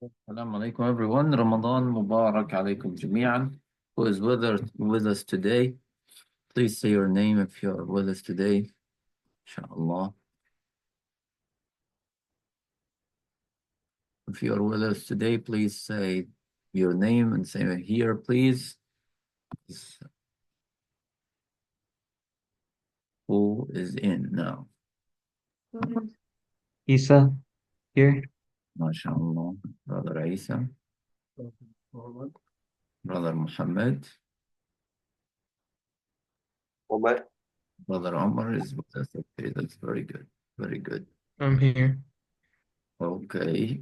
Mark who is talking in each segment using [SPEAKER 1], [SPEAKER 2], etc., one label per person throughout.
[SPEAKER 1] السلام عليكم everyone. Ramadan Mubarak عليكم جميعا. Who is with us today? Please say your name if you're with us today. Inshallah. If you're with us today, please say your name and say here, please. Who is in now?
[SPEAKER 2] Isa here.
[SPEAKER 1] MashaAllah. Brother Isa, Brother Muhammad,
[SPEAKER 3] Omar.
[SPEAKER 1] Brother Omar is with us. Okay, that's very good. Very good.
[SPEAKER 2] I'm here.
[SPEAKER 1] Okay,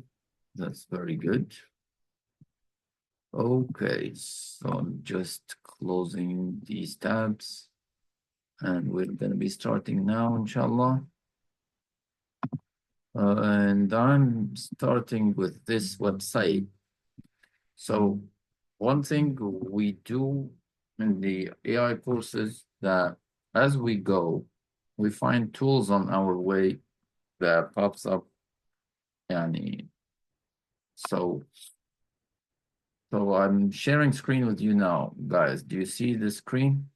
[SPEAKER 1] that's very good. Okay, so I'm just closing these tabs and we're going to be starting now, inshallah. And I'm starting with this website. So one thing we do in the AI courses that as we go, we find tools on our way that pops up. Yani, so I'm sharing screen with you now, guys. Do you see the screen?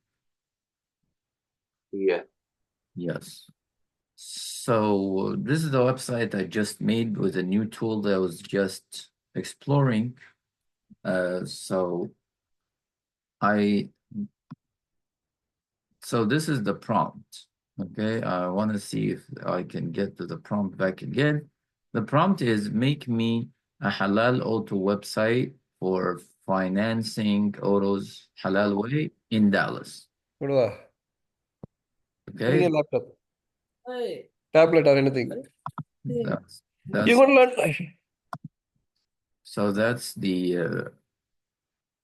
[SPEAKER 3] Yeah.
[SPEAKER 1] Yes. So this is the website I just made with a new tool that I was just exploring. So this is the prompt. Okay, I want to see if I can get to the prompt back again. The prompt is make me a halal auto website for financing autos halal way in Dallas.
[SPEAKER 4] Kodwa. Bring
[SPEAKER 1] Okay,
[SPEAKER 4] a laptop. Tablet or anything.
[SPEAKER 1] that's
[SPEAKER 4] You want to learn?
[SPEAKER 1] so that's the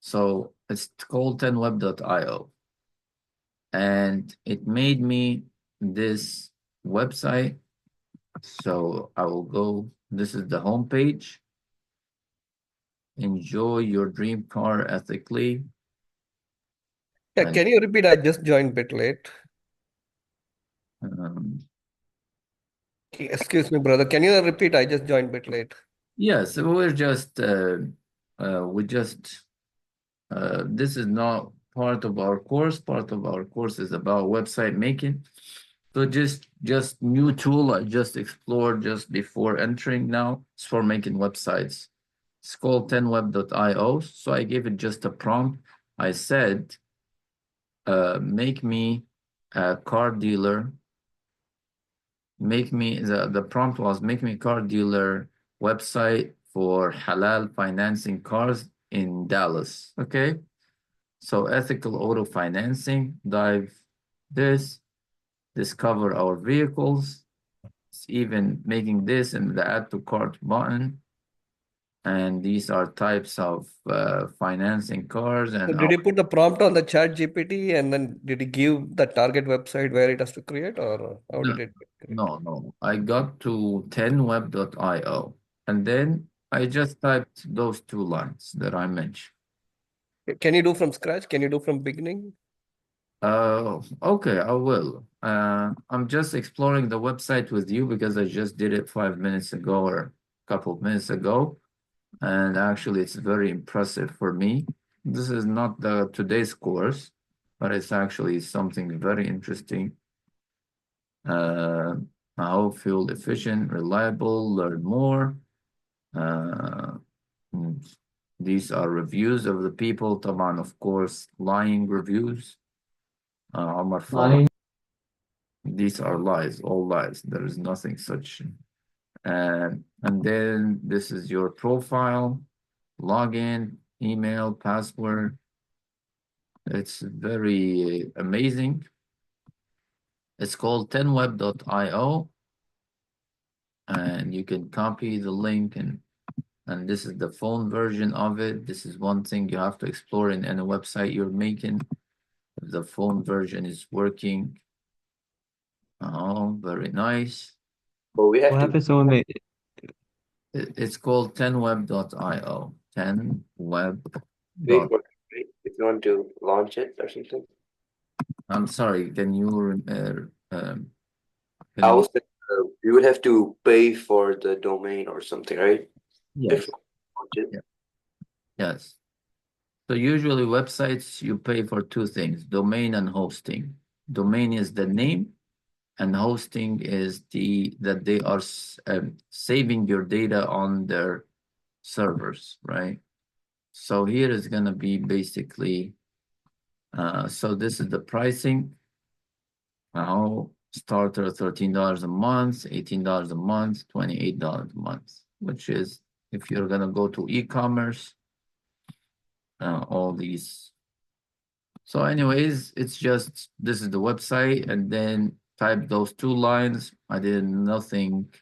[SPEAKER 1] so it's called 10web.io. And it made me this website. So I will go, this is the homepage. Enjoy your dream car ethically.
[SPEAKER 4] Yeah,
[SPEAKER 1] And
[SPEAKER 4] can you repeat? I just joined a bit late.
[SPEAKER 1] um,
[SPEAKER 4] Excuse me, brother. Can you repeat? I just joined a bit late.
[SPEAKER 1] yes, we're just this is not part of our course. Part of our course is about website making. So just new tool I just explored just before entering now. It's for making websites. It's called 10web.io. So I gave it just a prompt. I said, make me a car dealer. Make me the prompt was make me a car dealer website for halal financing cars in Dallas. Okay. So ethical auto financing, dive this, discover our vehicles. It's even making this and the add to cart button. And these are types of financing cars
[SPEAKER 4] So
[SPEAKER 1] and
[SPEAKER 4] did you put the prompt on the chat GPT and then did you give the target website where it has to create or how
[SPEAKER 1] no,
[SPEAKER 4] did it create?
[SPEAKER 1] no. I got to 10web.io and then I just typed those two lines that I mentioned.
[SPEAKER 4] Can you do from scratch? Can you do from beginning?
[SPEAKER 1] Okay, I will. I'm just exploring the website with you because I just did it 5 minutes ago or a couple of minutes ago. And actually it's very impressive for me. This is not the today's course, but it's actually something very interesting. How fuel efficient, reliable, learn more. Uh, these are reviews of the people, طبعا, of course, lying reviews. Omar Farah. These are lies, all lies. There is nothing such. And then this is your profile, login, email, password. It's very amazing. It's called 10web.io. And you can copy the link and this is the phone version of it. This is one thing you have to explore in any website you're making. If the phone version is working. Oh, very nice.
[SPEAKER 3] But we have
[SPEAKER 2] What
[SPEAKER 3] to
[SPEAKER 2] happens when they
[SPEAKER 1] It's called 10web.io. 10web.
[SPEAKER 3] wait for it, right? If you want to launch it or something.
[SPEAKER 1] I'm sorry, can you can
[SPEAKER 3] I
[SPEAKER 1] you
[SPEAKER 3] was you would have to pay for the domain or something, right?
[SPEAKER 1] yes.
[SPEAKER 3] launch it.
[SPEAKER 1] Yeah. Yes. So usually websites you pay for two things, domain and hosting. Domain is the name, and hosting is that they are saving your data on their servers, right? So here is gonna be basically, so this is the pricing. Now starter $13 a month, $18 a month, $28 a month, which is if you're gonna go to e-commerce, all these. So anyways, it's just, this is the website, and then type those two lines. I did nothing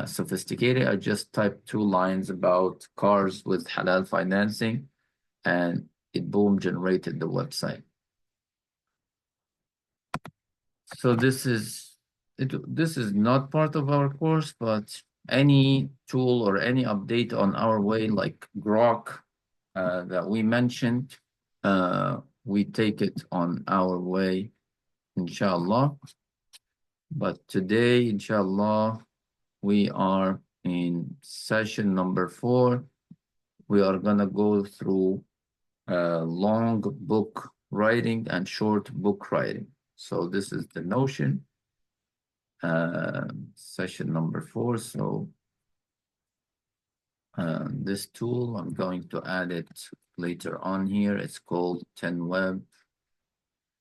[SPEAKER 1] sophisticated. I just typed two lines about cars with halal financing, and it boom generated the website. So this is this is not part of our course, but any tool or any update on our way, like Grok that we mentioned, we take it on our way, inshallah. But today, inshallah, we are in session number 4. We are gonna go through long book writing and short book writing. So this is the Notion session number 4. So this tool, I'm going to add it later on here. It's called 10 Web,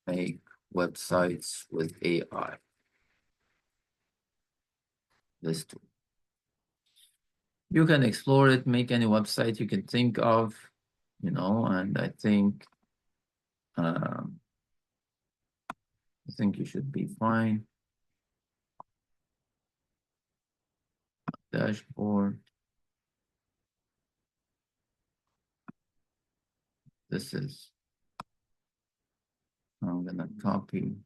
[SPEAKER 1] make websites with AI. This tool. You can explore it, make any website you can think of, you know, and I think you should be fine. Dashboard. This is, I'm gonna copy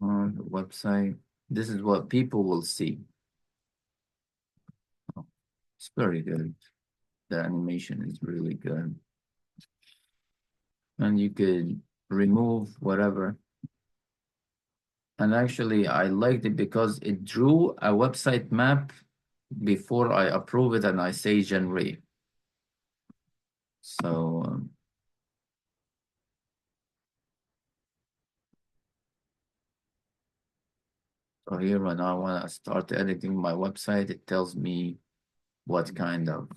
[SPEAKER 1] on the website. This is what people will see. Oh, it's very good. The animation is really good. And you could remove whatever. And actually, I liked it because it drew a website map before I approve it and I say generate. So, so here when I want to start editing my website, it tells me what kind of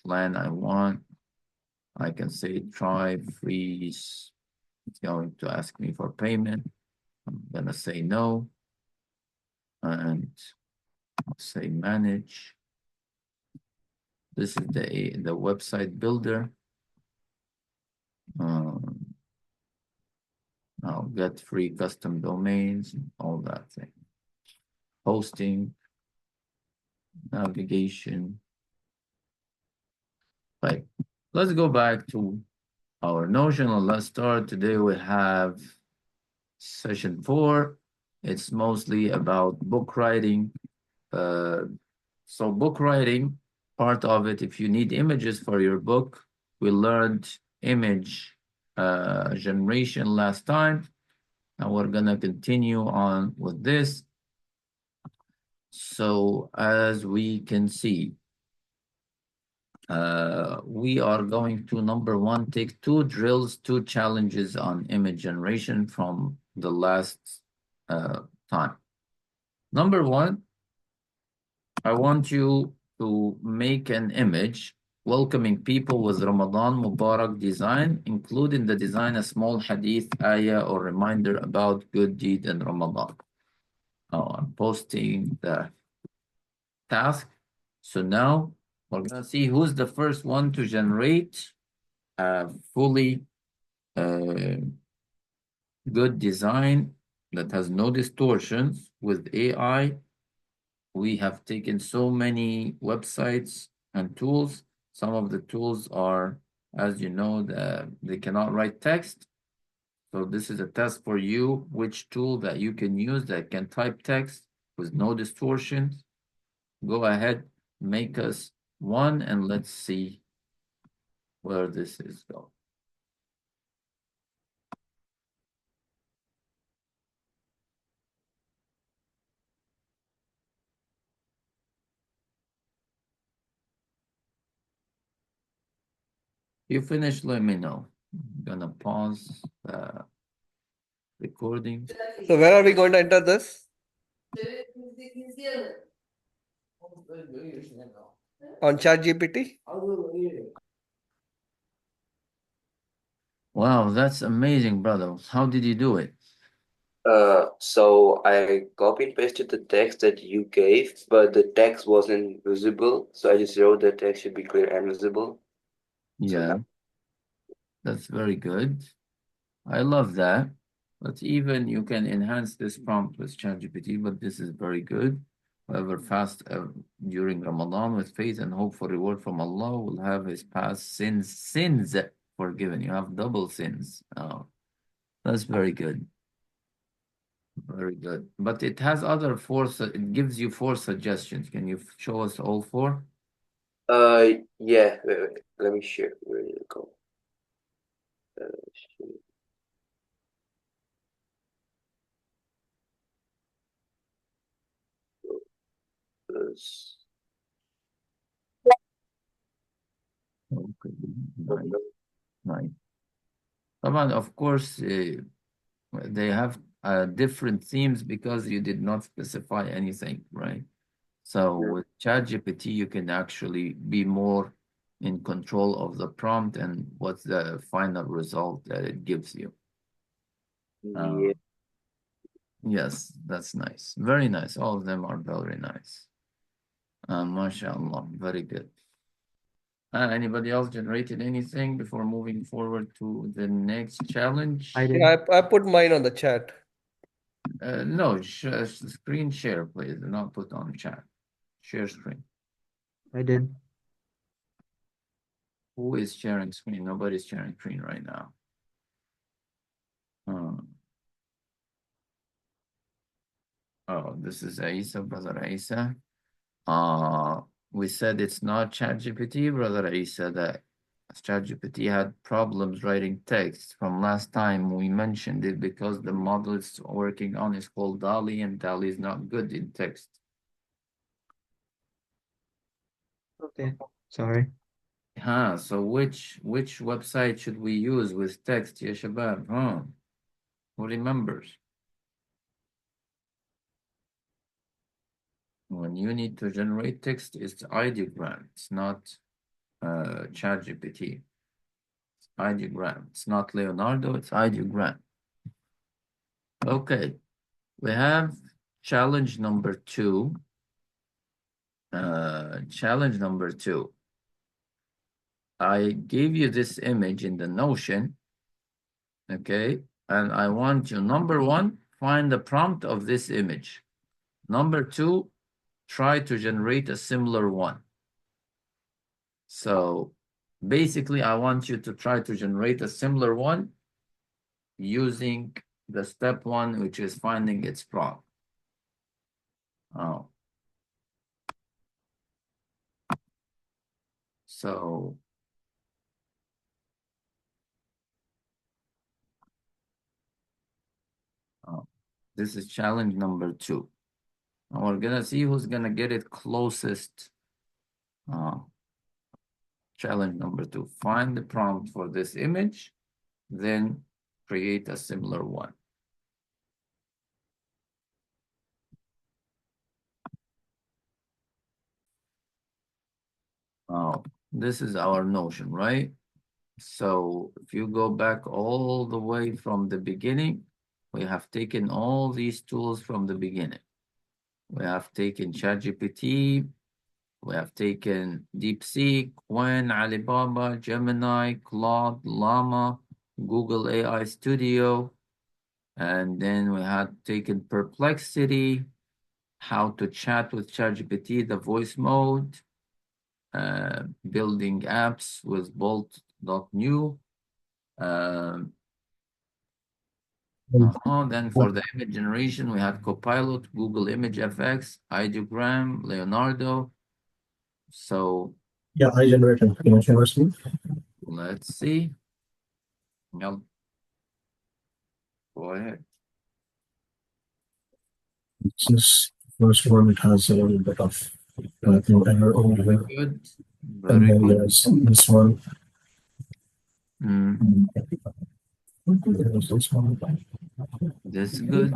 [SPEAKER 1] plan I want. I can say try freeze. It's going to ask me for payment. I'm gonna say no and say manage. This is the website builder. I'll get free custom domains, all that thing. Hosting, navigation. Right. Let's go back to our Notion. Let's start. Today we have session 4. It's mostly about book writing. So book writing, part of it, if you need images for your book, we learned image generation last time, and we're gonna continue on with this. So as we can see, we are going to, number 1, take 2 drills, 2 challenges on image generation from the last time. Number 1, I want you to make an image welcoming people with Ramadan Mubarak design, including the design a small hadith, ayah, or reminder about good deed in Ramadan. Oh, I'm posting the task. So now we're gonna see who's the first one to generate a fully good design that has no distortions with AI. We have taken so many websites and tools. Some of the tools are, as you know, they cannot write text. So this is a test for you, which tool that you can use that can type text with no distortions. Go ahead, make us one, and let's see where this is going. You finish, let me know. I'm gonna pause the recording.
[SPEAKER 4] So where are we going to enter this? On ChatGPT?
[SPEAKER 1] Wow, that's amazing, brother. How did you do it?
[SPEAKER 3] So I copy and pasted the text that you gave, but the text wasn't visible. So I just wrote the text should be clear and visible. So
[SPEAKER 1] Yeah,
[SPEAKER 3] now,
[SPEAKER 1] that's very good. I love that. But even you can enhance this prompt with ChatGPT, but this is very good. Whoever fast during Ramadan with faith and hope for reward from Allah will have his past sins forgiven. You have double sins. Oh, that's very good. Very good. But it has other four, it gives you four suggestions. Can you show us all four?
[SPEAKER 3] yeah, wait. Let me share. Where did it go? Share this.
[SPEAKER 1] Okay, nice, nice. Taban, of course, they have different themes because you did not specify anything, right? So with ChatGPT, you can actually be more in control of the prompt and what's the final result that it gives you.
[SPEAKER 3] Yeah.
[SPEAKER 1] Yes, that's nice. Very nice. All of them are very nice. MashaAllah, very good. Anybody else generated anything before moving forward to the next challenge?
[SPEAKER 2] I did.
[SPEAKER 4] Yeah, I put mine on the chat.
[SPEAKER 1] No, screen share, please. Do not put on chat. Share screen.
[SPEAKER 2] I did.
[SPEAKER 1] Who is sharing screen? Nobody's sharing screen right now. Oh, this is Isa, brother Isa. We said it's not ChatGPT, brother Isa, that ChatGPT had problems writing text from last time we mentioned it because the model it's working on is called DALI and DALI is not good in text.
[SPEAKER 2] Okay. Sorry.
[SPEAKER 1] So which website should we use with text, ya shabab? Who remembers? When you need to generate text, it's ideogram. It's not ChatGPT. It's ideogram. It's not Leonardo, it's ideogram. Okay, we have challenge number 2. Challenge number 2. I gave you this image in the Notion, okay? And I want you, number 1, find the prompt of this image. Number 2, try to generate a similar one. So basically, I want you to try to generate a similar one using the step 1, which is finding its prompt. Oh. So this is challenge number 2. And we're gonna see who's gonna get it closest. Challenge number 2, find the prompt for this image, then create a similar one. This is our Notion, right? So if you go back all the way from the beginning, we have taken all these tools from the beginning. We have taken ChatGPT, we have taken DeepSeek, Qwen, Alibaba, Gemini, Claude, Llama, Google AI Studio, and then we had taken Perplexity, how to chat with ChatGPT, the voice mode, building apps with Bolt.new. Then for the image generation, we had Copilot, Google Image FX, Ideogram, Leonardo. So
[SPEAKER 5] Yeah, I generated image university.
[SPEAKER 1] let's see. Yep. Go ahead.
[SPEAKER 5] This first one, it has a little bit of no error over here.
[SPEAKER 1] Good.
[SPEAKER 5] And
[SPEAKER 1] Very
[SPEAKER 5] then
[SPEAKER 1] good.
[SPEAKER 5] there's this one.
[SPEAKER 1] Mm, that's good.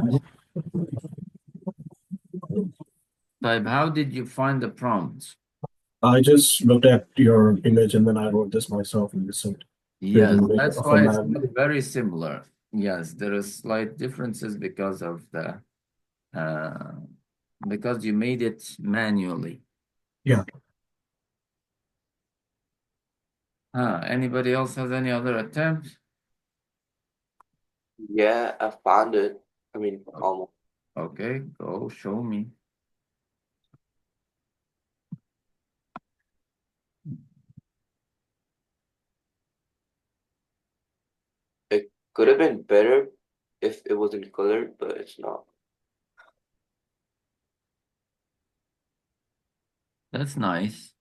[SPEAKER 1] Type, how did you find the prompts?
[SPEAKER 5] I just looked at your image and then I wrote this myself and just said, create
[SPEAKER 1] Yes,
[SPEAKER 5] an image
[SPEAKER 1] that's
[SPEAKER 5] of a
[SPEAKER 1] why it's
[SPEAKER 5] man.
[SPEAKER 1] very similar. Yes, there is slight differences because of the because you made it manually.
[SPEAKER 5] Yeah.
[SPEAKER 1] Anybody else has any other attempt?
[SPEAKER 3] Yeah, I found it. I mean, almost.
[SPEAKER 1] Okay, go show me.
[SPEAKER 3] It could have been better if it wasn't colored, but it's not.
[SPEAKER 1] That's nice.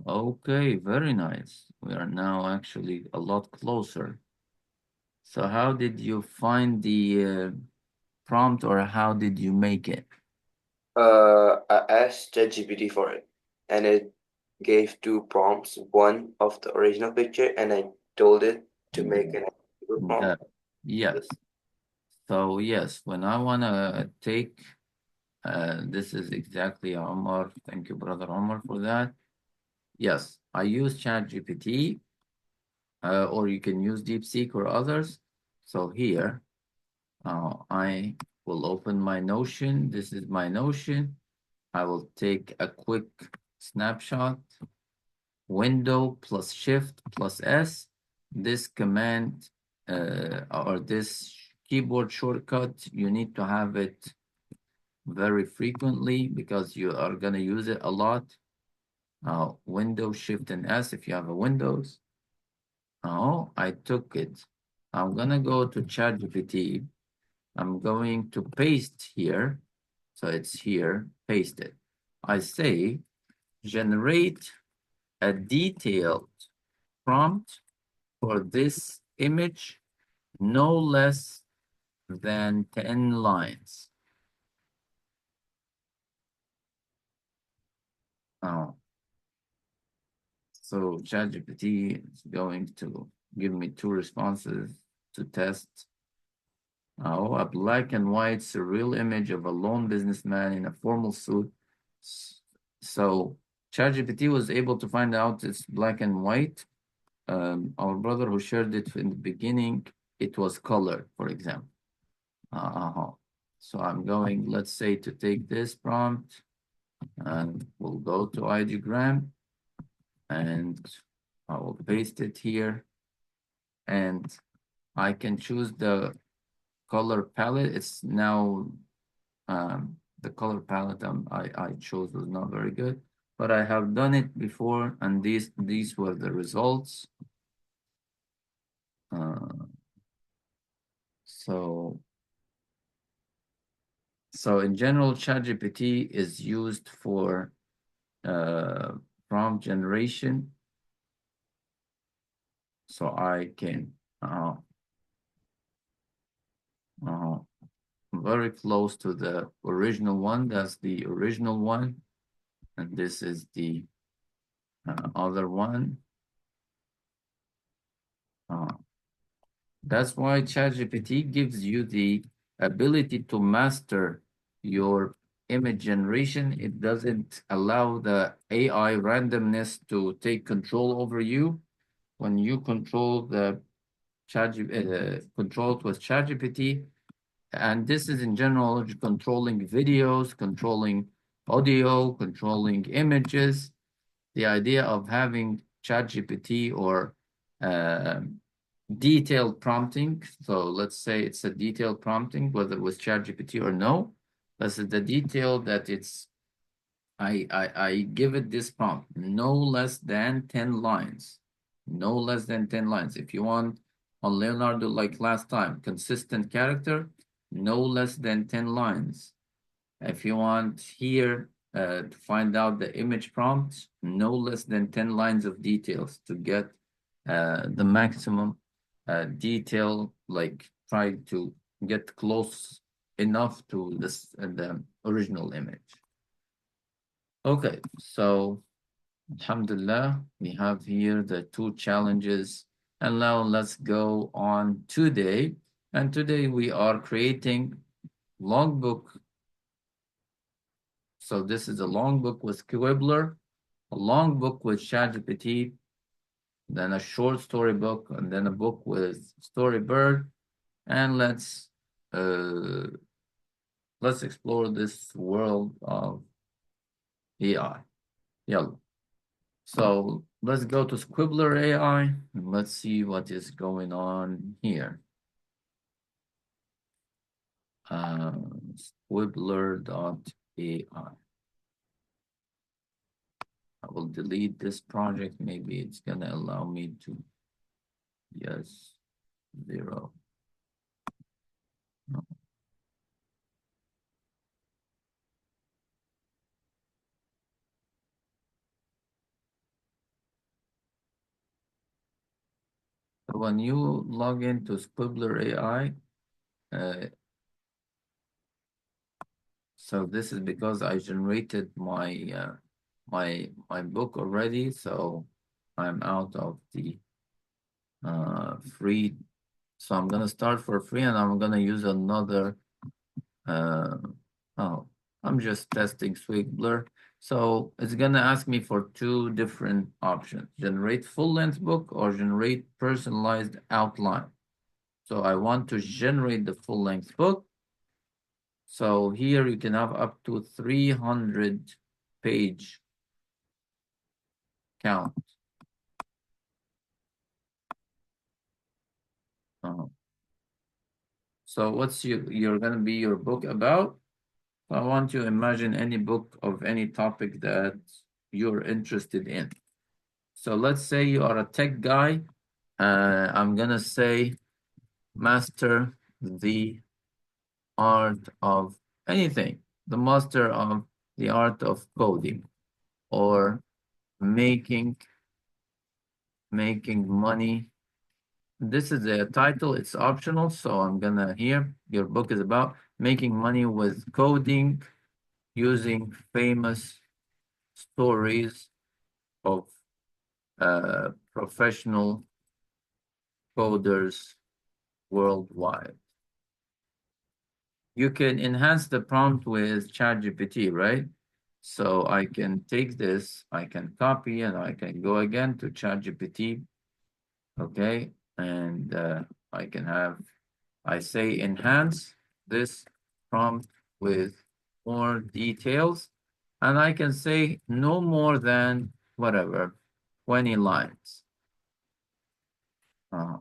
[SPEAKER 1] Okay, very nice. We are now actually a lot closer. So how did you find the prompt or how did you make it?
[SPEAKER 3] I asked ChatGPT for it, and it gave two prompts, one of the original picture, and I told it to make an actual prompt.
[SPEAKER 1] Yes. So yes, when I wanna take this is exactly Omar. Thank you, brother Omar, for that. Yes, I use ChatGPT, or you can use DeepSeek or others. So here, I will open my Notion. This is my Notion. I will take a quick snapshot. Window plus Shift plus S. This command or this keyboard shortcut, you need to have it very frequently because you are going to use it a lot. Window, Shift, and S if you have a Windows. Oh, I took it. I'm going to go to ChatGPT. I'm going to paste here. So it's here, paste it. I say, generate a detailed prompt for this image, no less than 10 lines. Oh, so ChatGPT is going to give me two responses to test. Oh, a black and white surreal image of a lone businessman in a formal suit. So ChatGPT was able to find out it's black and white. Our brother who shared it in the beginning, it was color, for example. So I'm going, let's say, to take this prompt and we'll go to IGgram and I will paste it here and I can choose the color palette. It's now the color palette I chose was not very good, but I have done it before and these were the results. So in general, ChatGPT is used for prompt generation. So I can very close to the original one. That's the original one. And this is the other one. That's why ChatGPT gives you the ability to master your image generation. It doesn't allow the AI randomness to take control over you. When you control the control it with ChatGPT, and this is in general controlling videos, controlling audio, controlling images. The idea of having ChatGPT or uh, detailed prompting. So let's say it's a detailed prompting, whether with ChatGPT or no. This is the detail that it's I give it this prompt, no less than 10 lines. No less than 10 lines. If you want on Leonardo like last time, consistent character, no less than 10 lines. If you want here to find out the image prompt, no less than 10 lines of details to get the maximum detail, like try to get close enough to this the original image. Okay, so Alhamdulillah, we have here the two challenges And now let's go on today. And today we are creating logbook. So this is a long book with Quibbler, a long book with ChatGPT, then a short story book, and then a book with Storybird. And let's explore this world of AI. Yellow. So let's go to Squibbler AI and let's see what is going on here. Squibbler.ai. I will delete this project. Maybe it's gonna allow me to. Yes, 0. No. So when you log into Squibbler AI, so this is because I generated my my book already, so I'm out of the free. So I'm gonna start for free, and I'm gonna use another. Oh, I'm just testing Squibbler. So it's gonna ask me for 2 different options: generate full-length book or generate personalized outline. So I want to generate the full-length book. So here you can have up to 300 page count. So what's you're gonna be your book about? I want you to imagine any book of any topic that you're interested in. So let's say you are a tech guy. I'm gonna say master the art of anything, the master of the art of coding, or making money. This is a title, it's optional, so I'm gonna here. Your book is about making money with coding using famous stories of professional coders worldwide. You can enhance the prompt with ChatGPT, right? So I can take this, I can copy, and I can go again to ChatGPT, okay? And I can have, I say enhance this prompt with more details, and I can say no more than whatever, 20 lines. Uh,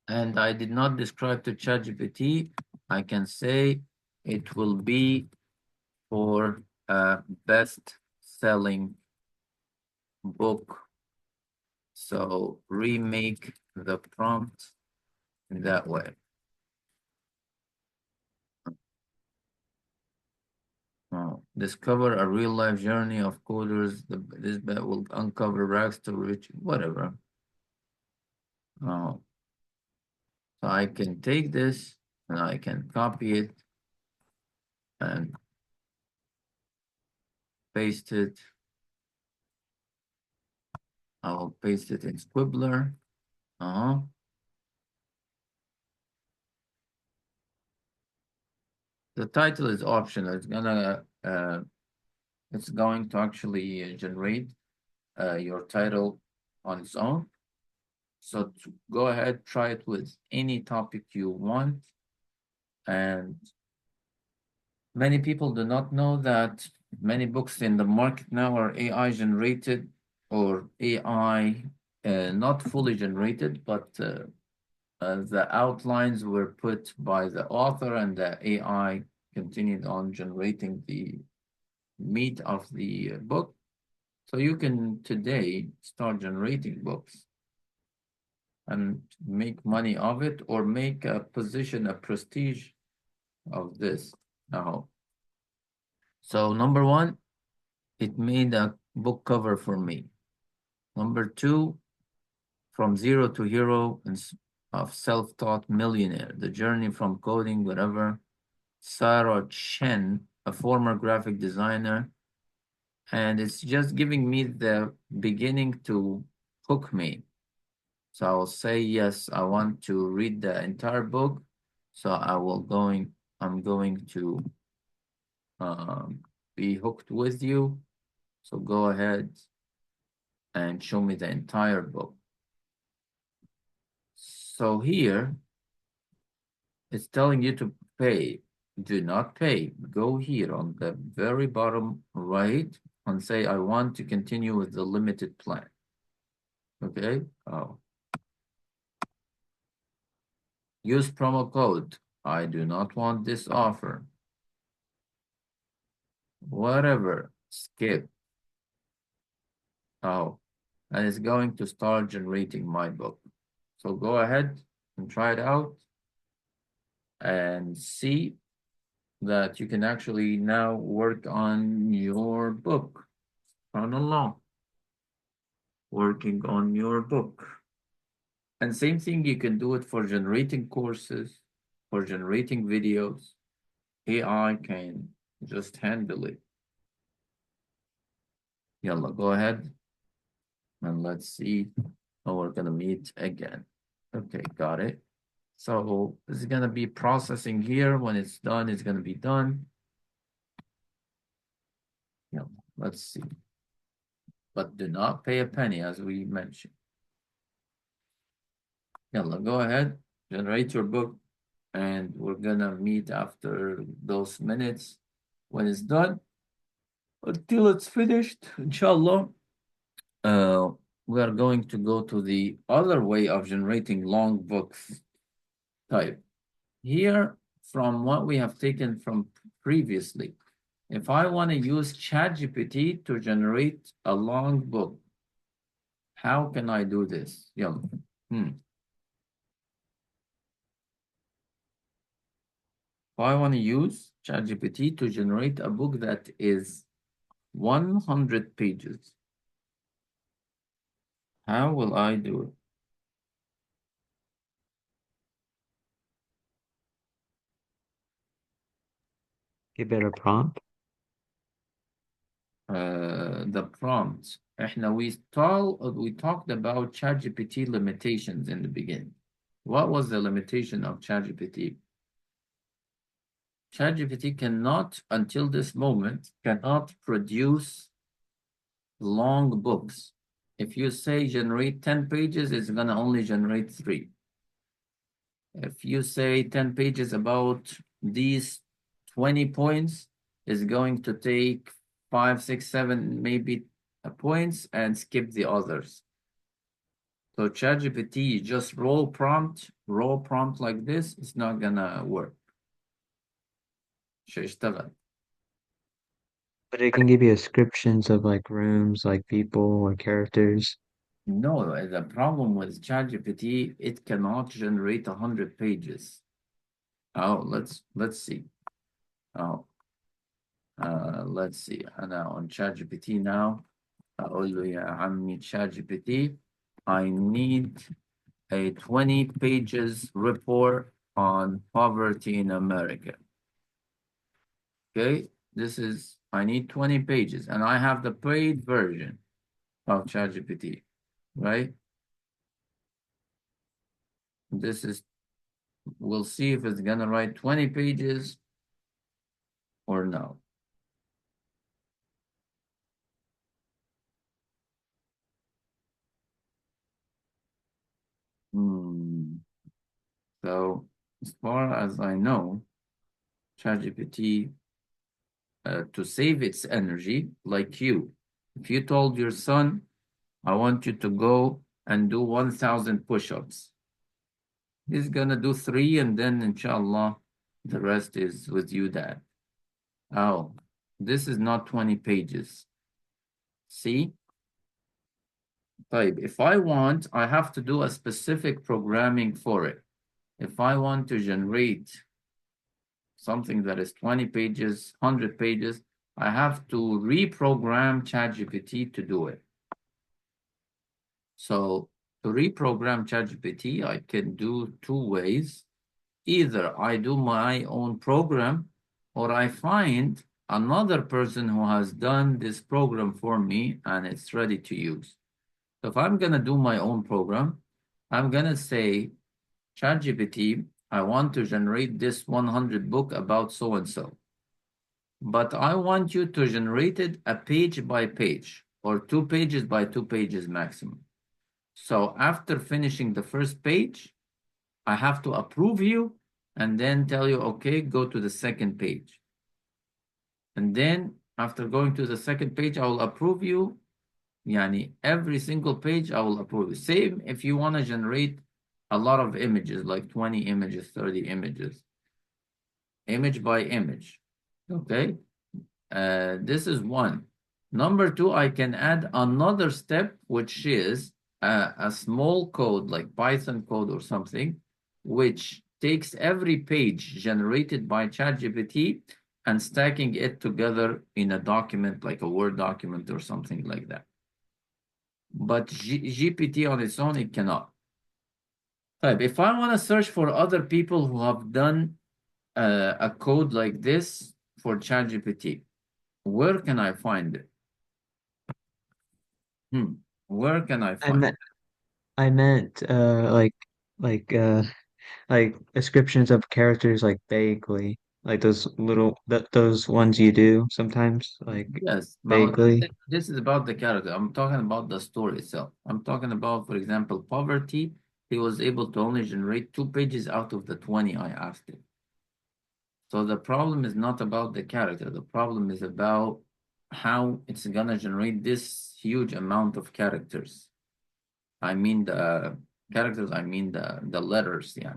[SPEAKER 1] and I did not describe to ChatGPT. I can say it will be for a best-selling book. So remake the prompt in that way. Discover a real-life journey of coders. This bet will uncover rags to riches, whatever. So I can take this and I can copy it and paste it. I will paste it in Squibbler. The title is optional. It's going to actually generate your title on its own. So to go ahead, try it with any topic you want. And many people do not know that many books in the market now are AI generated or AI not fully generated, but the outlines were put by the author and the AI continued on generating the meat of the book. So you can today start generating books and make money of it or make a position, a prestige of this now. So number 1, it made a book cover for me. Number 2, from zero to hero of self-taught millionaire, the journey from coding, whatever. Sarah Chen, a former graphic designer, and it's just giving me the beginning to hook me. So I will say, yes, I want to read the entire book. So I'm going to be hooked with you. So go ahead and show me the entire book. So here it's telling you to pay. Do not pay. Go here on the very bottom right and say, I want to continue with the limited plan. Okay. Oh. Use promo code. I do not want this offer. Whatever. Skip. Oh. And it's going to start generating my book. So go ahead and try it out and see that you can actually now work on your book. Run along. Working on your book. And same thing, you can do it for generating courses, for generating videos. AI can just handle it. Yalla, go ahead. And let's see. Oh, we're gonna meet again. Okay, got it. So this is gonna be processing here. When it's done, it's gonna be done. Yeah, let's see. But do not pay a penny, as we mentioned. Yalla, go ahead, generate your book, and we're gonna meet after those minutes when it's done. Until it's finished, inshallah, we are going to go to the other way of generating long books type. Here, from what we have taken from previously, if I want to use ChatGPT to generate a long book, how can I do this? Yalla. If I want to use ChatGPT to generate a book that is 100 pages, how will I do it?
[SPEAKER 2] Give it a prompt.
[SPEAKER 1] The prompt. We talked about ChatGPT limitations in the beginning. What was the limitation of ChatGPT? ChatGPT cannot, until this moment, cannot produce long books. If you say generate 10 pages, it's gonna only generate 3. If you say 10 pages about these 20 points, it's going to take 5, 6, 7, maybe points and skip the others. So ChatGPT, just raw prompt like this, it's not gonna work. مش هيشتغل.
[SPEAKER 2] But it can give you descriptions of like rooms, like people or characters.
[SPEAKER 1] No, the problem with ChatGPT, it cannot generate 100 pages. Oh, let's see. Oh, let's see. أنا on ChatGPT now. أقول له يا عمي ChatGPT, I need a 20 pages report on poverty in America. Okay, I need 20 pages, and I have the paid version of ChatGPT, right? We'll see if it's gonna write 20 pages or no. So as far as I know, ChatGPT, to save its energy, like you, if you told your son, I want you to go and do 1,000 push-ups, he's gonna do 3, and then inshallah, the rest is with you, dad. Oh, this is not 20 pages. See? طيب, if I want, I have to do a specific programming for it. If I want to generate something that is 20 pages, 100 pages, I have to reprogram ChatGPT to do it. So to reprogram ChatGPT, I can do 2 ways. either I do my own program or I find another person who has done this program for me and it's ready to use. So if I'm gonna do my own program, I'm gonna say, ChatGPT, I want to generate this 100 book about so and so. But I want you to generate it a page by page or 2 pages by 2 pages maximum. So after finishing the first page, I have to approve you and then tell you, okay, go to the second page. And then after going to the second page, I will approve you. Yani every single page I will approve you. Same if you want to generate a lot of images, like 20 images, 30 images, image by image. Okay. This is one. Number two, I can add another step, which is a small code like Python code or something, which takes every page generated by ChatGPT and stacking it together in a document, like a Word document or something like that. But GPT on its own, it cannot. Right. If I want to search for other people who have done a code like this for ChatGPT, where can I find it? Where can I
[SPEAKER 2] I
[SPEAKER 1] find
[SPEAKER 2] meant I meant like descriptions of characters like vaguely, like those little those ones you do sometimes, like
[SPEAKER 1] Yes, well,
[SPEAKER 2] vaguely.
[SPEAKER 1] this is about the character. I'm talking about the story itself. I'm talking about, for example, poverty. He was able to only generate 2 pages out of the 20 I asked him. So the problem is not about the character. The problem is about how it's gonna generate this huge amount of characters. I mean the characters, I mean the letters, yeah.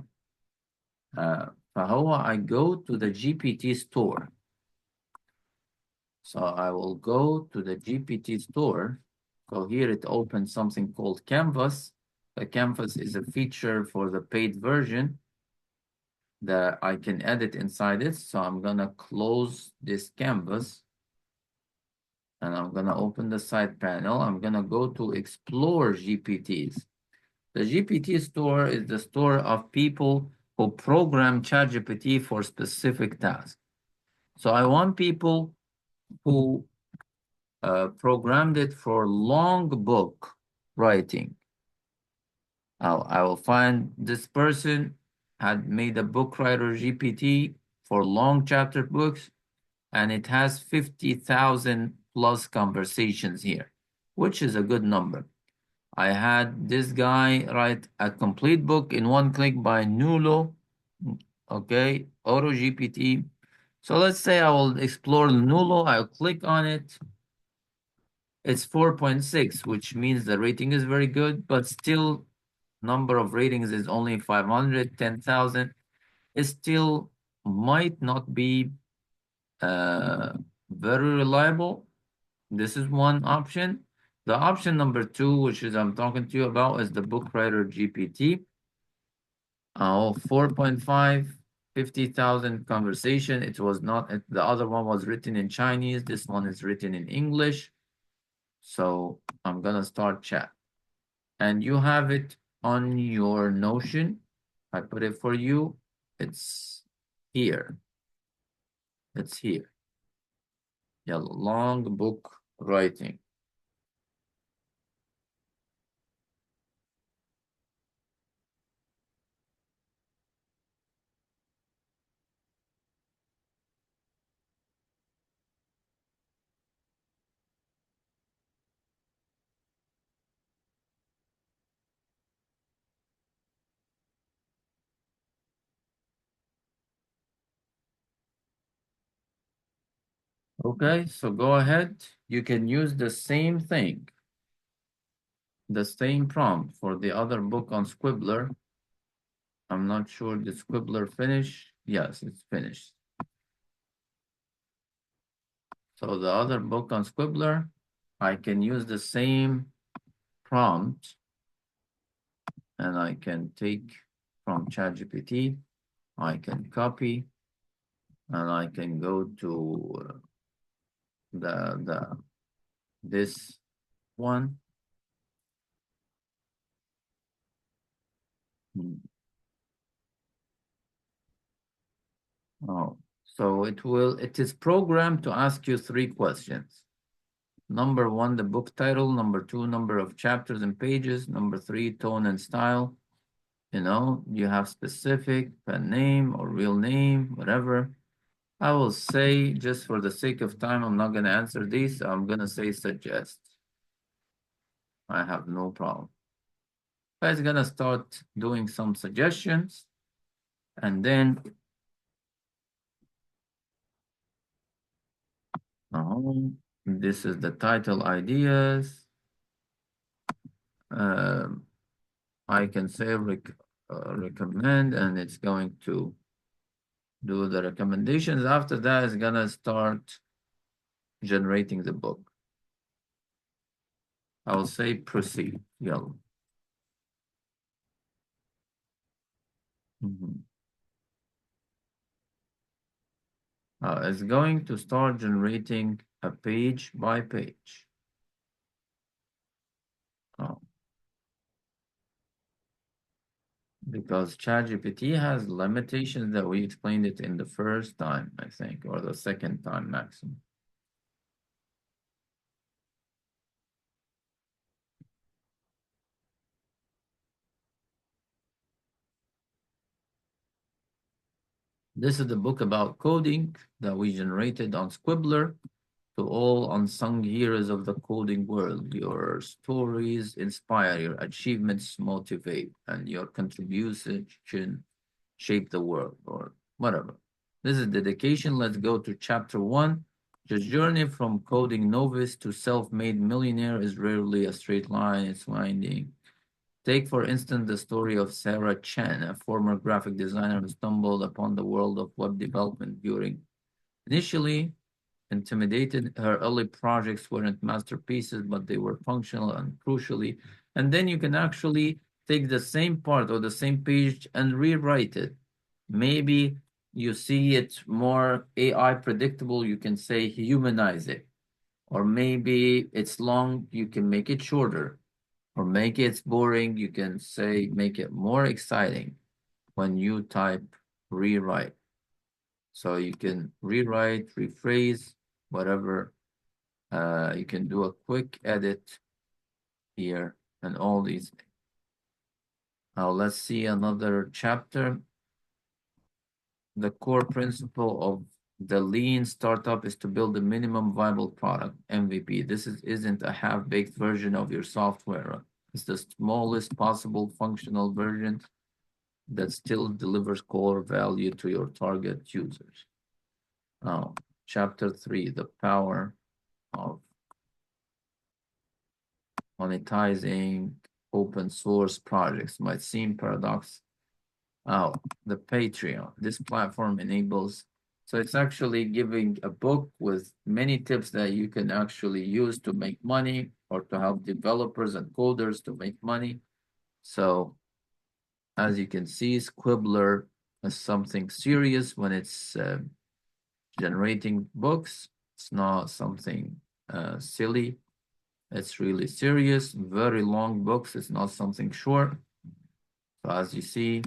[SPEAKER 1] فهو I go to the GPT store. So I will go to the GPT store. So here it opens something called Canvas. The Canvas is a feature for the paid version that I can edit inside it. So I'm gonna close this canvas and I'm gonna open the side panel. I'm gonna go to explore GPTs. The GPT store is the store of people who program ChatGPT for specific tasks. So I want people who programmed it for long book writing. I will find this person had made a book writer GPT for long chapter books, and it has 50,000 plus conversations here, which is a good number. I had this guy write a complete book in one click by Nulo, okay, Auto GPT. So let's say I will explore Nulo, I'll click on it. It's 4.6, which means the rating is very good, but still number of ratings is only 500, 10,000. It still might not be very reliable. This is one option. The option number two, which is I'm talking to you about, is the book writer GPT. 4.5, 50,000 conversation. It was not, the other one was written in Chinese. This one is written in English. So I'm gonna start chat. And you have it on your Notion. I put it for you. It's here. It's here. Yeah, long book writing. Okay, so go ahead. You can use the same thing, the same prompt for the other book on Squibbler. I'm not sure the Squibbler finish. Yes, it's finished. So the other book on Squibbler, I can use the same prompt and I can take from ChatGPT, I can copy and I can go to this one. Oh, so it is programmed to ask you three questions. Number one, the book title. Number two, number of chapters and pages. Number three, tone and style. You have specific pen name or real name, whatever. I will say, just for the sake of time, I'm not going to answer these. I'm going to say suggest. I have no problem. Guys, going to start doing some suggestions. And then this is the title ideas. I can say recommend, and it's going to do the recommendations. After that, it's gonna start generating the book. I'll say proceed. Yellow. It's going to start generating a page by page. Because ChatGPT has limitations that we explained it in the first time, I think, or the second time maximum. This is the book about coding that we generated on Squibbler. To all unsung heroes of the coding world, your stories inspire, your achievements motivate, and your contribution shape the world, or whatever. This is dedication. Let's go to chapter 1. The journey from coding novice to self-made millionaire is rarely a straight line. It's winding. Take, for instance, the story of Sarah Chen, a former graphic designer who stumbled upon the world of web development during initially intimidated. Her early projects weren't masterpieces, but they were functional and crucially. And then you can actually take the same part or the same page and rewrite it. Maybe you see it more AI predictable, you can say humanize it. Or maybe it's long, you can make it shorter. Or make it boring, you can say make it more exciting when you type rewrite. So you can rewrite, rephrase, whatever. You can do a quick edit here and all these. Now let's see another chapter. The core principle of the lean startup is to build a minimum viable product, MVP. This isn't a half-baked version of your software. It's the smallest possible functional version that still delivers core value to your target users. Now, chapter 3, the power of monetizing open source projects. Might seem paradox. Oh, the Patreon. This platform enables, so it's actually giving a book with many tips that you can actually use to make money or to help developers and coders to make money. So as you can see, Squibbler is something serious when it's generating books. It's not something silly. It's really serious, very long books. It's not something short. So as you see,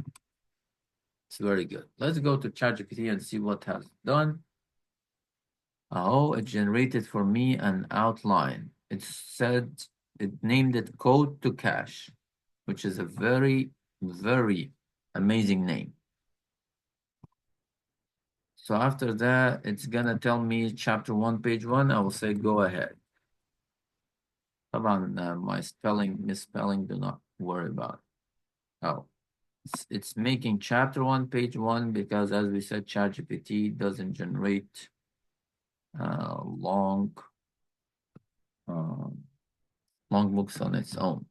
[SPEAKER 1] it's very good. Let's go to ChatGPT and see what has done. Oh, it generated for me an outline. It said, it named it Code to Cash, which is a very, very amazing name. So after that, it's gonna tell me chapter 1, page 1. I will say, go ahead. My misspelling, do not worry about it. Oh, it's making chapter 1, page 1, because as we said, ChatGPT doesn't generate long books on its own.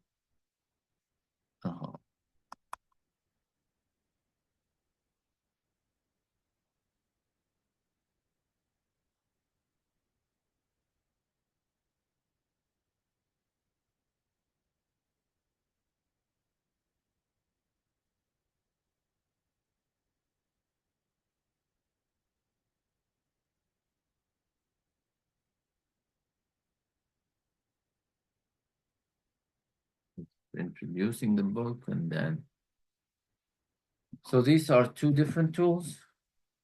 [SPEAKER 1] Introducing the book, and then so these are two different tools.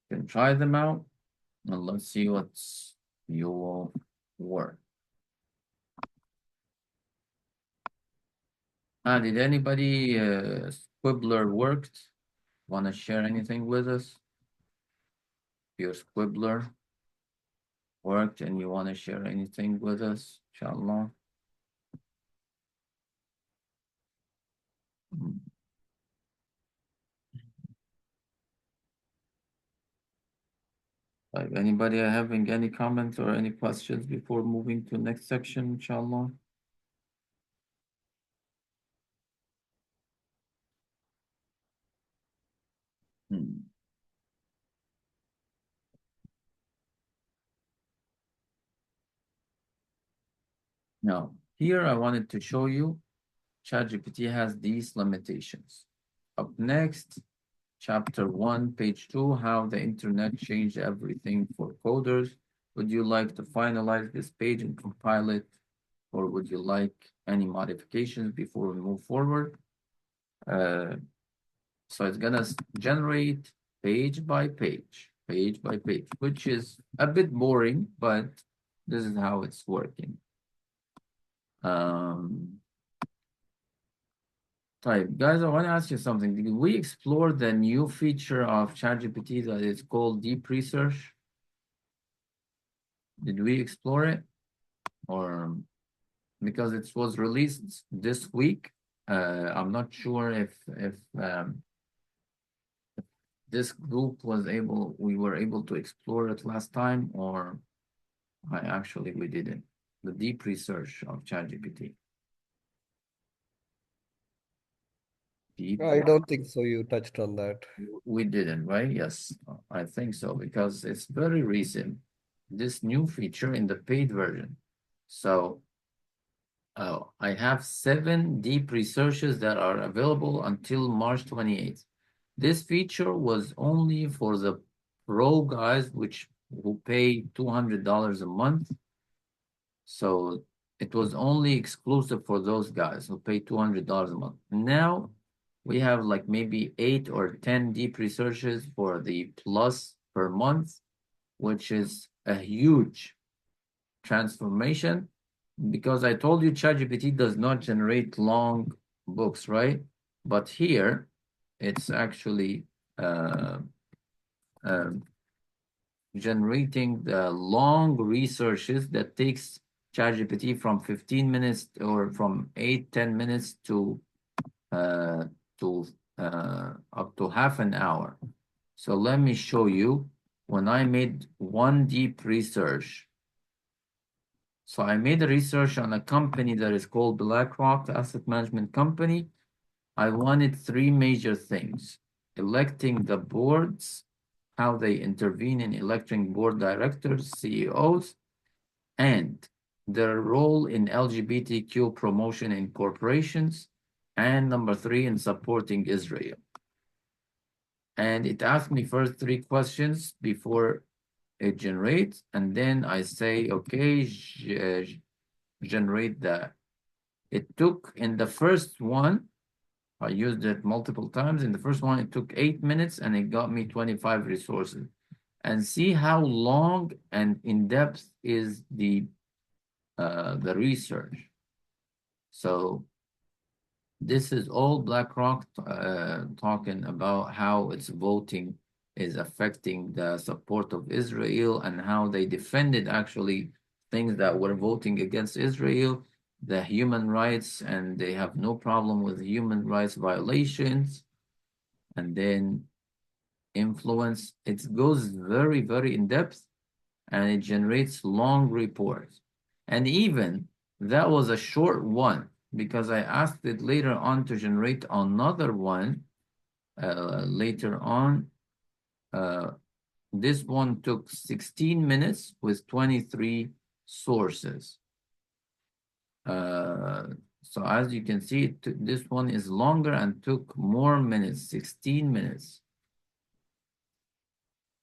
[SPEAKER 1] You can try them out and let's see what's your work. Did anybody Squibbler worked? Want to share anything with us? Your Squibbler worked and you want to share anything with us, inshallah. Anybody having any comments or any questions before moving to next section, inshallah? Now, here I wanted to show you ChatGPT has these limitations. Up next, chapter 1, page 2, how the internet changed everything for coders. Would you like to finalize this page and compile it, or would you like any modifications before we move forward? So it's gonna generate page by page, which is a bit boring, but this is how it's working. Type, guys, I want to ask you something. Did we explore the new feature of ChatGPT that is called deep research? Did we explore it? Or because it was released this week, I'm not sure if this group we were able to explore it last time, or we didn't. The deep research of ChatGPT.
[SPEAKER 4] I don't think so. You touched on that.
[SPEAKER 1] We didn't, right? Yes, I think so, because it's very recent, this new feature in the paid version. So I have 7 deep researches that are available until March 28th. This feature was only for the pro guys, who pay $200 a month. So it was only exclusive for those guys who pay $200 a month. Now we have like maybe 8 or 10 deep researches for the plus per month, which is a huge transformation, because I told you ChatGPT does not generate long books, right? But here it's actually generating the long researches that takes ChatGPT from 15 minutes or from 8-10 minutes to up to half an hour. So let me show you when I made one deep research. So I made a research on a company that is called BlackRock Asset Management Company. I wanted 3 major things: electing the boards, how they intervene in electing board directors, CEOs, and their role in LGBTQ promotion in corporations, and number 3, in supporting Israel. And it asked me first 3 questions before it generates, and then I say, okay, generate that. It took, in the first one, I used it multiple times. In the first one, it took 8 minutes and it got me 25 resources. And see how long and in-depth is the research. So this is all BlackRock talking about how its voting is affecting the support of Israel and how they defended actually things that were voting against Israel, the human rights, and they have no problem with human rights violations. And then influence, it goes very, very in depth, and it generates long reports. And even that was a short one, because I asked it later on to generate another one later on. This one took 16 minutes with 23 sources. So as you can see, this one is longer and took more minutes, 16 minutes.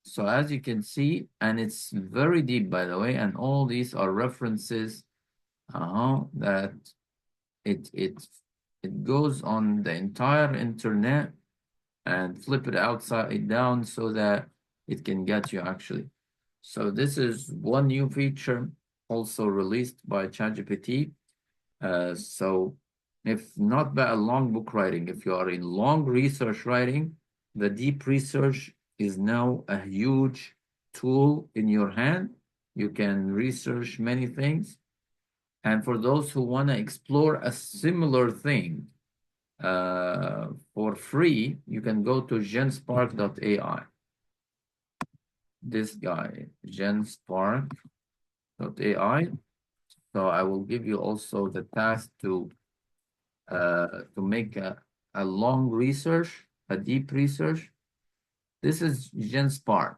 [SPEAKER 1] So as you can see, and it's very deep, by the way, and all these are references that it goes on the entire internet and flip it upside down so that it can get you actually. So this is one new feature also released by ChatGPT. So if not by a long book writing, if you are in long research writing, the deep research is now a huge tool in your hand. You can research many things. And for those who want to explore a similar thing for free, you can go to genspark.ai. This guy, genspark.ai. So I will give you also the task to make a long research, a deep research. This is GenSpark.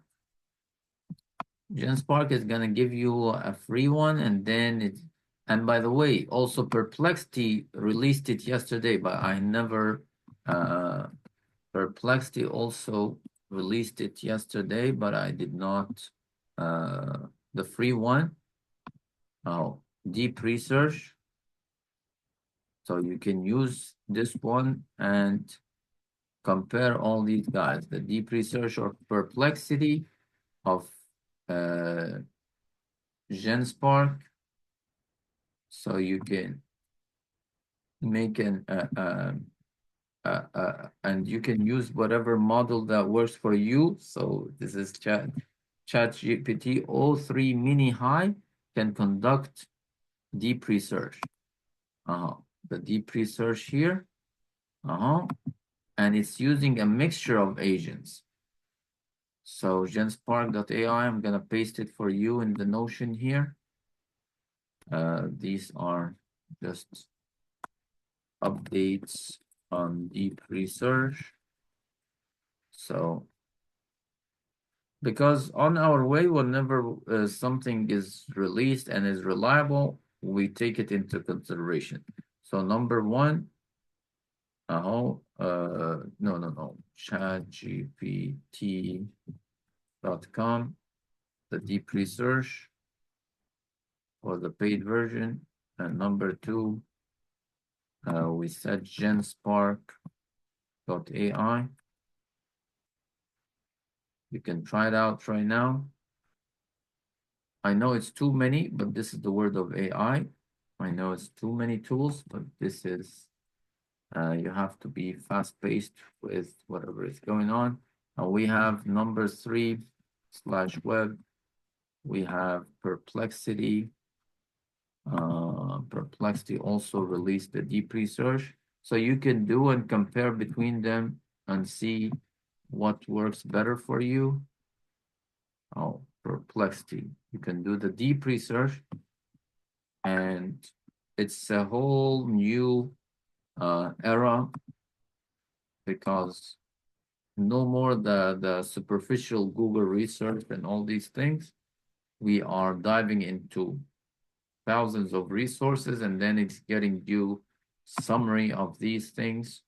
[SPEAKER 1] GenSpark is gonna give you a free one, and then it's, and by the way, also Perplexity released it yesterday, but I never Perplexity also released it yesterday, but I did not the free one. Oh, deep research. So you can use this one and compare all these guys, the deep research or perplexity of uh, GenSpark. So you can make an and you can use whatever model that works for you. So this is ChatGPT O3 Mini High can conduct deep research. The deep research here. And it's using a mixture of agents. So genspark.ai, I'm gonna paste it for you in the Notion here. These are just updates on deep research. So because on our way, whenever something is released and is reliable, we take it into consideration. So number one, no, chatgpt.com, the deep research for the paid version. And number two, we said genspark.ai. You can try it out right now. I know it's too many, but this is the word of AI. I know it's too many tools, but this is, you have to be fast-paced with whatever is going on. We have number 3/web. We have Perplexity. Perplexity also released the deep research. So you can do and compare between them and see what works better for you. Oh, Perplexity. You can do the deep research, and it's a whole new era, because no more the superficial Google research and all these things. We are diving into thousands of resources, and then it's getting you summary of these things,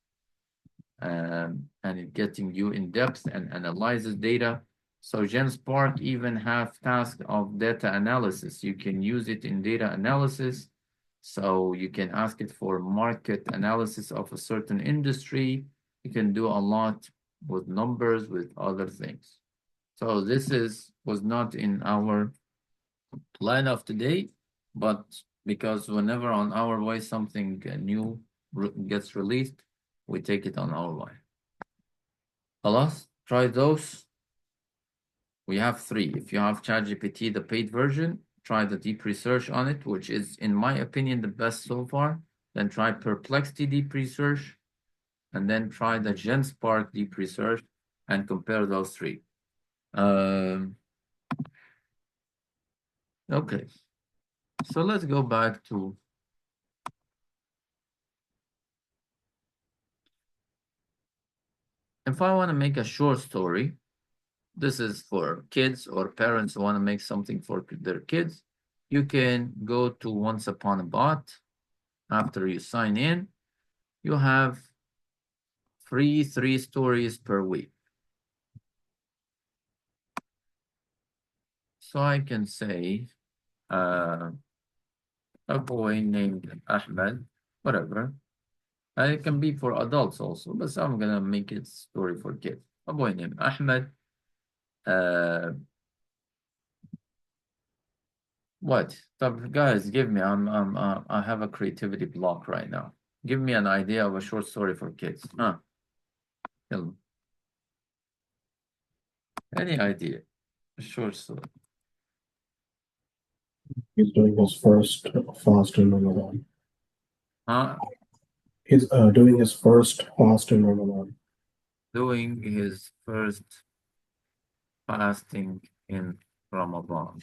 [SPEAKER 1] and it getting you in depth and analyzes data. So GenSpark even have task of data analysis. You can use it in data analysis. So you can ask it for market analysis of a certain industry. You can do a lot with numbers, with other things. So this was not in our line of today, but because whenever on our way something new gets released, we take it on our way. Alas, try those. We have three. If you have ChatGPT, the paid version, try the deep research on it, which is, in my opinion, the best so far. Then try Perplexity deep research, and then try the GenSpark deep research and compare those three. Okay, so let's go back to if I want to make a short story. This is for kids or parents who want to make something for their kids. You can go to Once Upon a Bot. After you sign in, you have free 3 stories per week. So I can say a boy named Ahmed, whatever. It can be for adults also, but I'm gonna make it story for kids. A boy named Ahmed What? Stop, guys, give me. I have a creativity block right now. Give me an idea of a short story for kids. Huh? Tell me. Any idea? A short story.
[SPEAKER 5] He's doing his first fast in Ramadan.
[SPEAKER 1] Huh?
[SPEAKER 5] He's doing his first fast in Ramadan.
[SPEAKER 1] Doing his first fasting in Ramadan.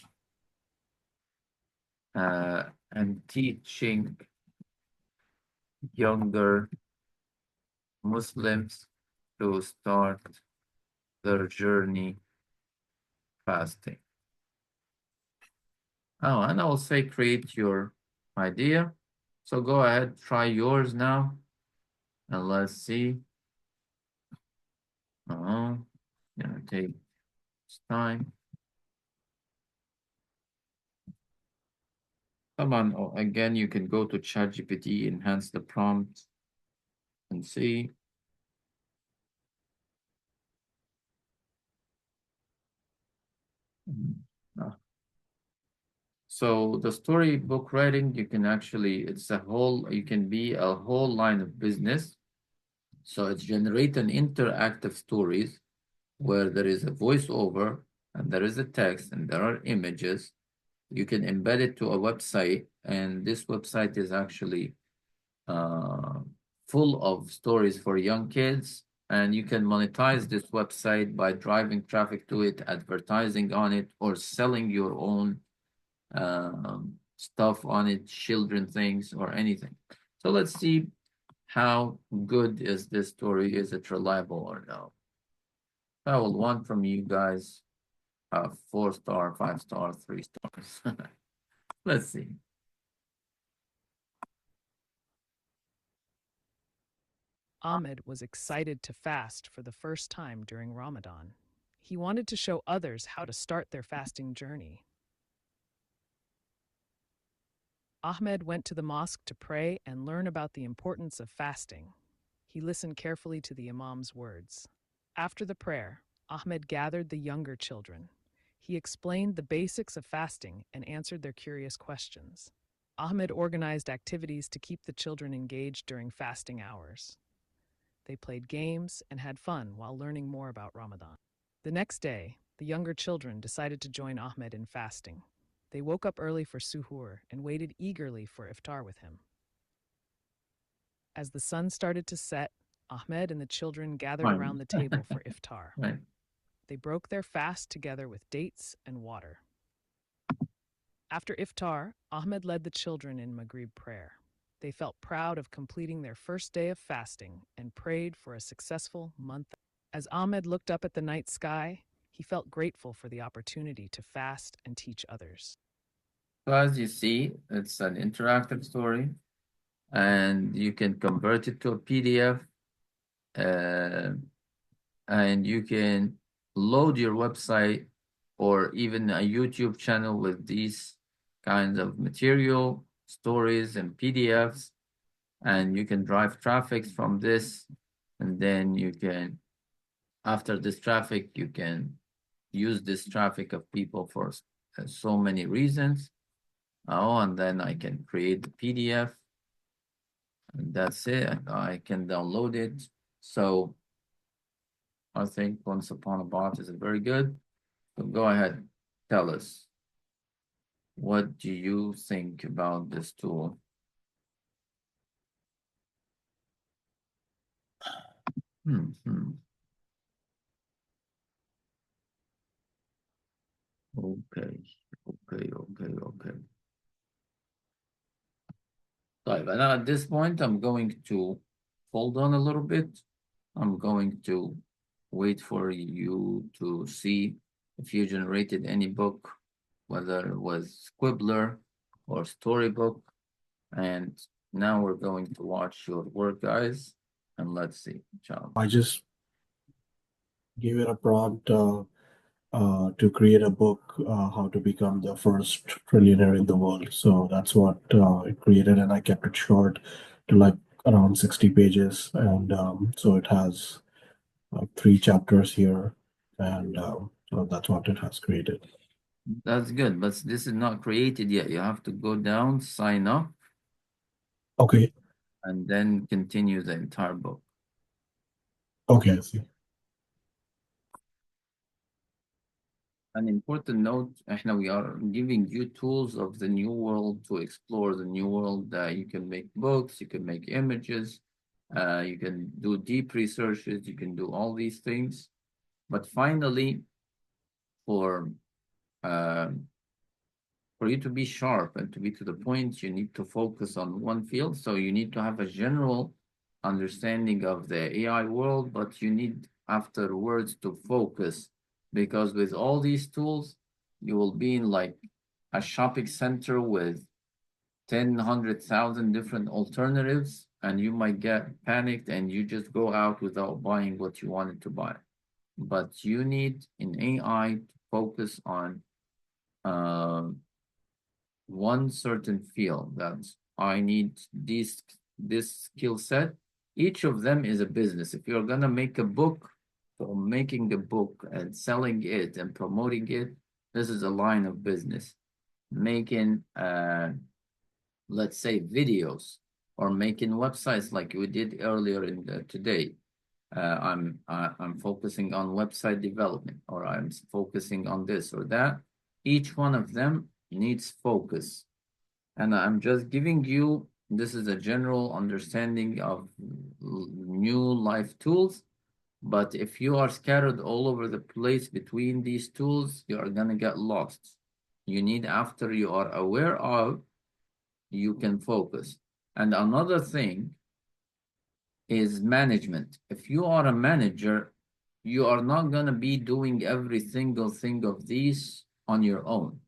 [SPEAKER 1] And teaching younger Muslims to start their journey fasting. Oh, and I'll say create your idea. So go ahead, try yours now, and let's see. Gonna take time. Come on, again, you can go to ChatGPT, enhance the prompt, and see. So the storybook writing, you can actually, you can be a whole line of business. So it's generating interactive stories where there is a voiceover and there is a text and there are images. You can embed it to a website, and this website is actually full of stories for young kids, and you can monetize this website by driving traffic to it, advertising on it, or selling your own stuff on it, children things or anything. So let's see how good is this story. Is it reliable or no? I will want from you guys 4-star, 5-star, 3 stars. Let's see.
[SPEAKER 6] Ahmed was excited to fast for the first time during Ramadan. He wanted to show others how to start their fasting journey. Ahmed went to the mosque to pray and learn about the importance of fasting. He listened carefully to the Imam's words. After the prayer, Ahmed gathered the younger children. He explained the basics of fasting and answered their curious questions. Ahmed organized activities to keep the children engaged during fasting hours. They played games and had fun while learning more about Ramadan. The next day, the younger children decided to join Ahmed in fasting. They woke up early for suhoor and waited eagerly for iftar with him. As the sun started to set, Ahmed and the children gathered
[SPEAKER 1] Fine.
[SPEAKER 6] around the table for iftar.
[SPEAKER 1] Right.
[SPEAKER 6] They broke their fast together with dates and water. After iftar, Ahmed led the children in Maghrib prayer. They felt proud of completing their first day of fasting and prayed for a successful month. As Ahmed looked up at the night sky, he felt grateful for the opportunity to fast and teach others.
[SPEAKER 1] So as you see, it's an interactive story, and you can convert it to a PDF, and you can load your website or even a YouTube channel with these kinds of material, stories, and PDFs, and you can drive traffic from this, and then you can, after this traffic, you can use this traffic of people for so many reasons. Oh, and then I can create the PDF, and that's it. I can download it. So I think Once Upon a Bot is very good. So go ahead, tell us. What do you think about this tool? Okay, okay. طيب, and at this point, I'm going to hold on a little bit. I'm going to wait for you to see if you generated any book, whether it was Squibbler or Storybook. And now we're going to watch your work, guys, and let's see. Ciao.
[SPEAKER 5] I just gave it a prompt to create a book, how to become the first trillionaire in the world. So that's what it created, and I kept it short to like around 60 pages. And so it has like 3 chapters here. and so that's what it has created.
[SPEAKER 1] That's good, but this is not created yet. You have to go down, sign up,
[SPEAKER 5] Okay,
[SPEAKER 1] and then continue the entire book.
[SPEAKER 5] okay, I see.
[SPEAKER 1] An important note, we are giving you tools of the new world to explore the new world. You can make books, you can make images, you can do deep researches, you can do all these things. But finally, for uh, for you to be sharp and to be to the point, you need to focus on one field. So you need to have a general understanding of the AI world, but you need afterwards to focus, because with all these tools, you will be in like a shopping center with 10, 100,000 different alternatives, and you might get panicked and you just go out without buying what you wanted to buy. But you need in AI to focus on one certain field that I need this skill set. Each of them is a business. If you're gonna make a book, so making a book and selling it and promoting it, this is a line of business. Making let's say videos or making websites like we did earlier in today. I'm focusing on website development, or I'm focusing on this or that. Each one of them needs focus. And I'm just giving you, this is a general understanding of new life tools. But if you are scattered all over the place between these tools, you are gonna get lost. You need, after you are aware of, you can focus. And another thing is management. If you are a manager, you are not gonna be doing every single thing of these on your own.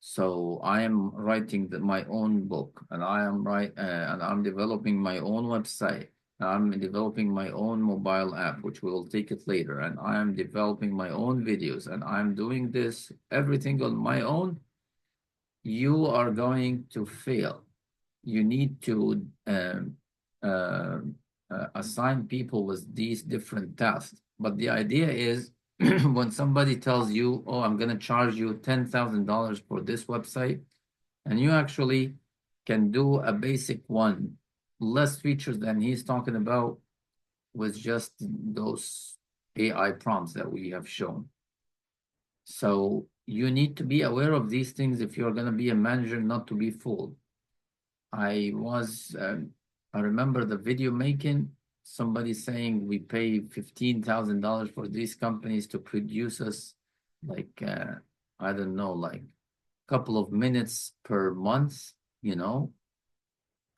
[SPEAKER 1] So I am writing my own book, and and I'm developing my own website. I'm developing my own mobile app, which we will take it later, and I am developing my own videos, and I'm doing this everything on my own. You are going to fail. You need to uh, assign people with these different tasks. But the idea is when somebody tells you, oh, I'm going to charge you $10,000 for this website, and you actually can do a basic one, less features than he's talking about with just those AI prompts that we have shown. So you need to be aware of these things if you're going to be a manager, not to be fooled. I remember the video making, somebody saying we pay $15,000 for these companies to produce us like, I don't know, like a couple of minutes per month, you know.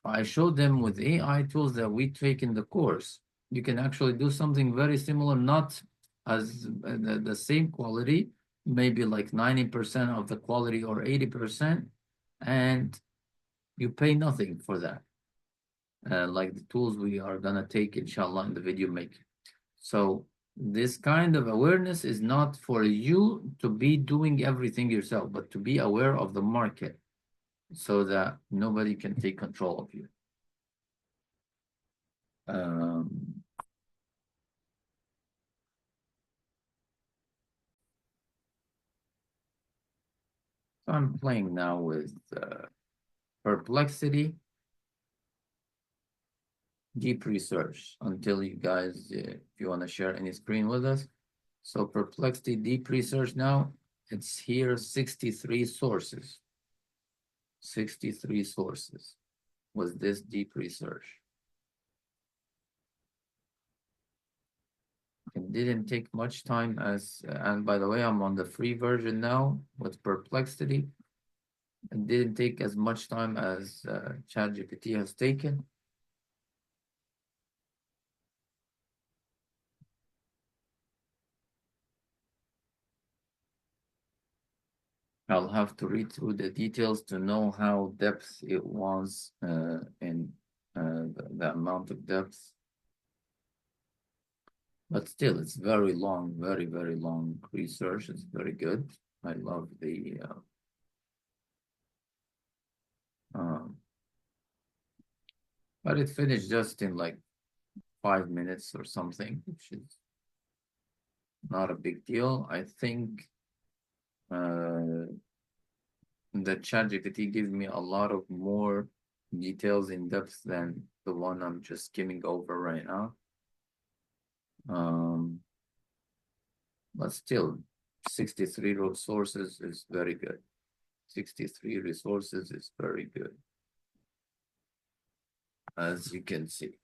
[SPEAKER 1] I showed them with AI tools that we take in the course. You can actually do something very similar, not as the same quality, maybe like 90% of the quality or 80%, and you pay nothing for that. Like the tools we are gonna take, inshallah, in the video making. So this kind of awareness is not for you to be doing everything yourself, but to be aware of the market so that nobody can take control of you. Um, so I'm playing now with Perplexity, deep research, until you guys, if you want to share any screen with us. So Perplexity, deep research now, it's here 63 sources. 63 sources was this deep research. It didn't take much time and by the way, I'm on the free version now with Perplexity. It didn't take as much time as ChatGPT has taken. I'll have to read through the details to know how depth it was in the amount of depth. But still, it's very long, very, very long research. It's very good. I love the but it finished just in like 5 minutes or something, which is not a big deal. I think the ChatGPT gives me a lot of more details in depth than the one I'm just skimming over right now. But still, 63 resources is very good. 63 resources is very good, as you can see.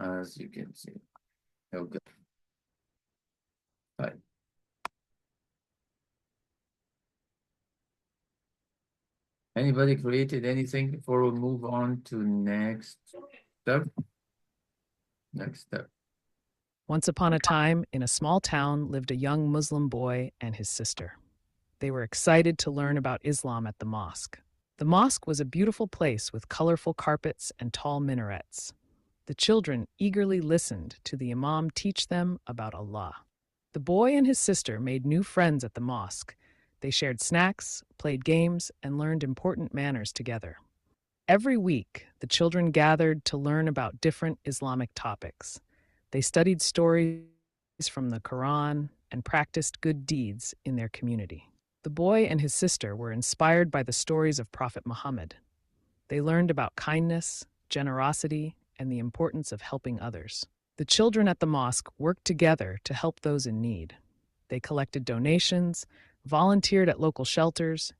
[SPEAKER 1] As you can see. Okay. Right. Anybody created anything before we move on to next step? Next step.
[SPEAKER 6] Once upon a time, in a small town, lived a young Muslim boy and his sister. They were excited to learn about Islam at the mosque. The mosque was a beautiful place with colorful carpets and tall minarets. The children eagerly listened to the Imam teach them about Allah. The boy and his sister made new friends at the mosque. They shared snacks, played games, and learned important manners together. Every week, the children gathered to learn about different Islamic topics. They studied stories from the Quran and practiced good deeds in their community. The boy and his sister were inspired by the stories of Prophet Muhammad. They learned about kindness, generosity, and the importance of helping others. The children at the mosque worked together to help those in need. They collected donations, volunteered at local shelters.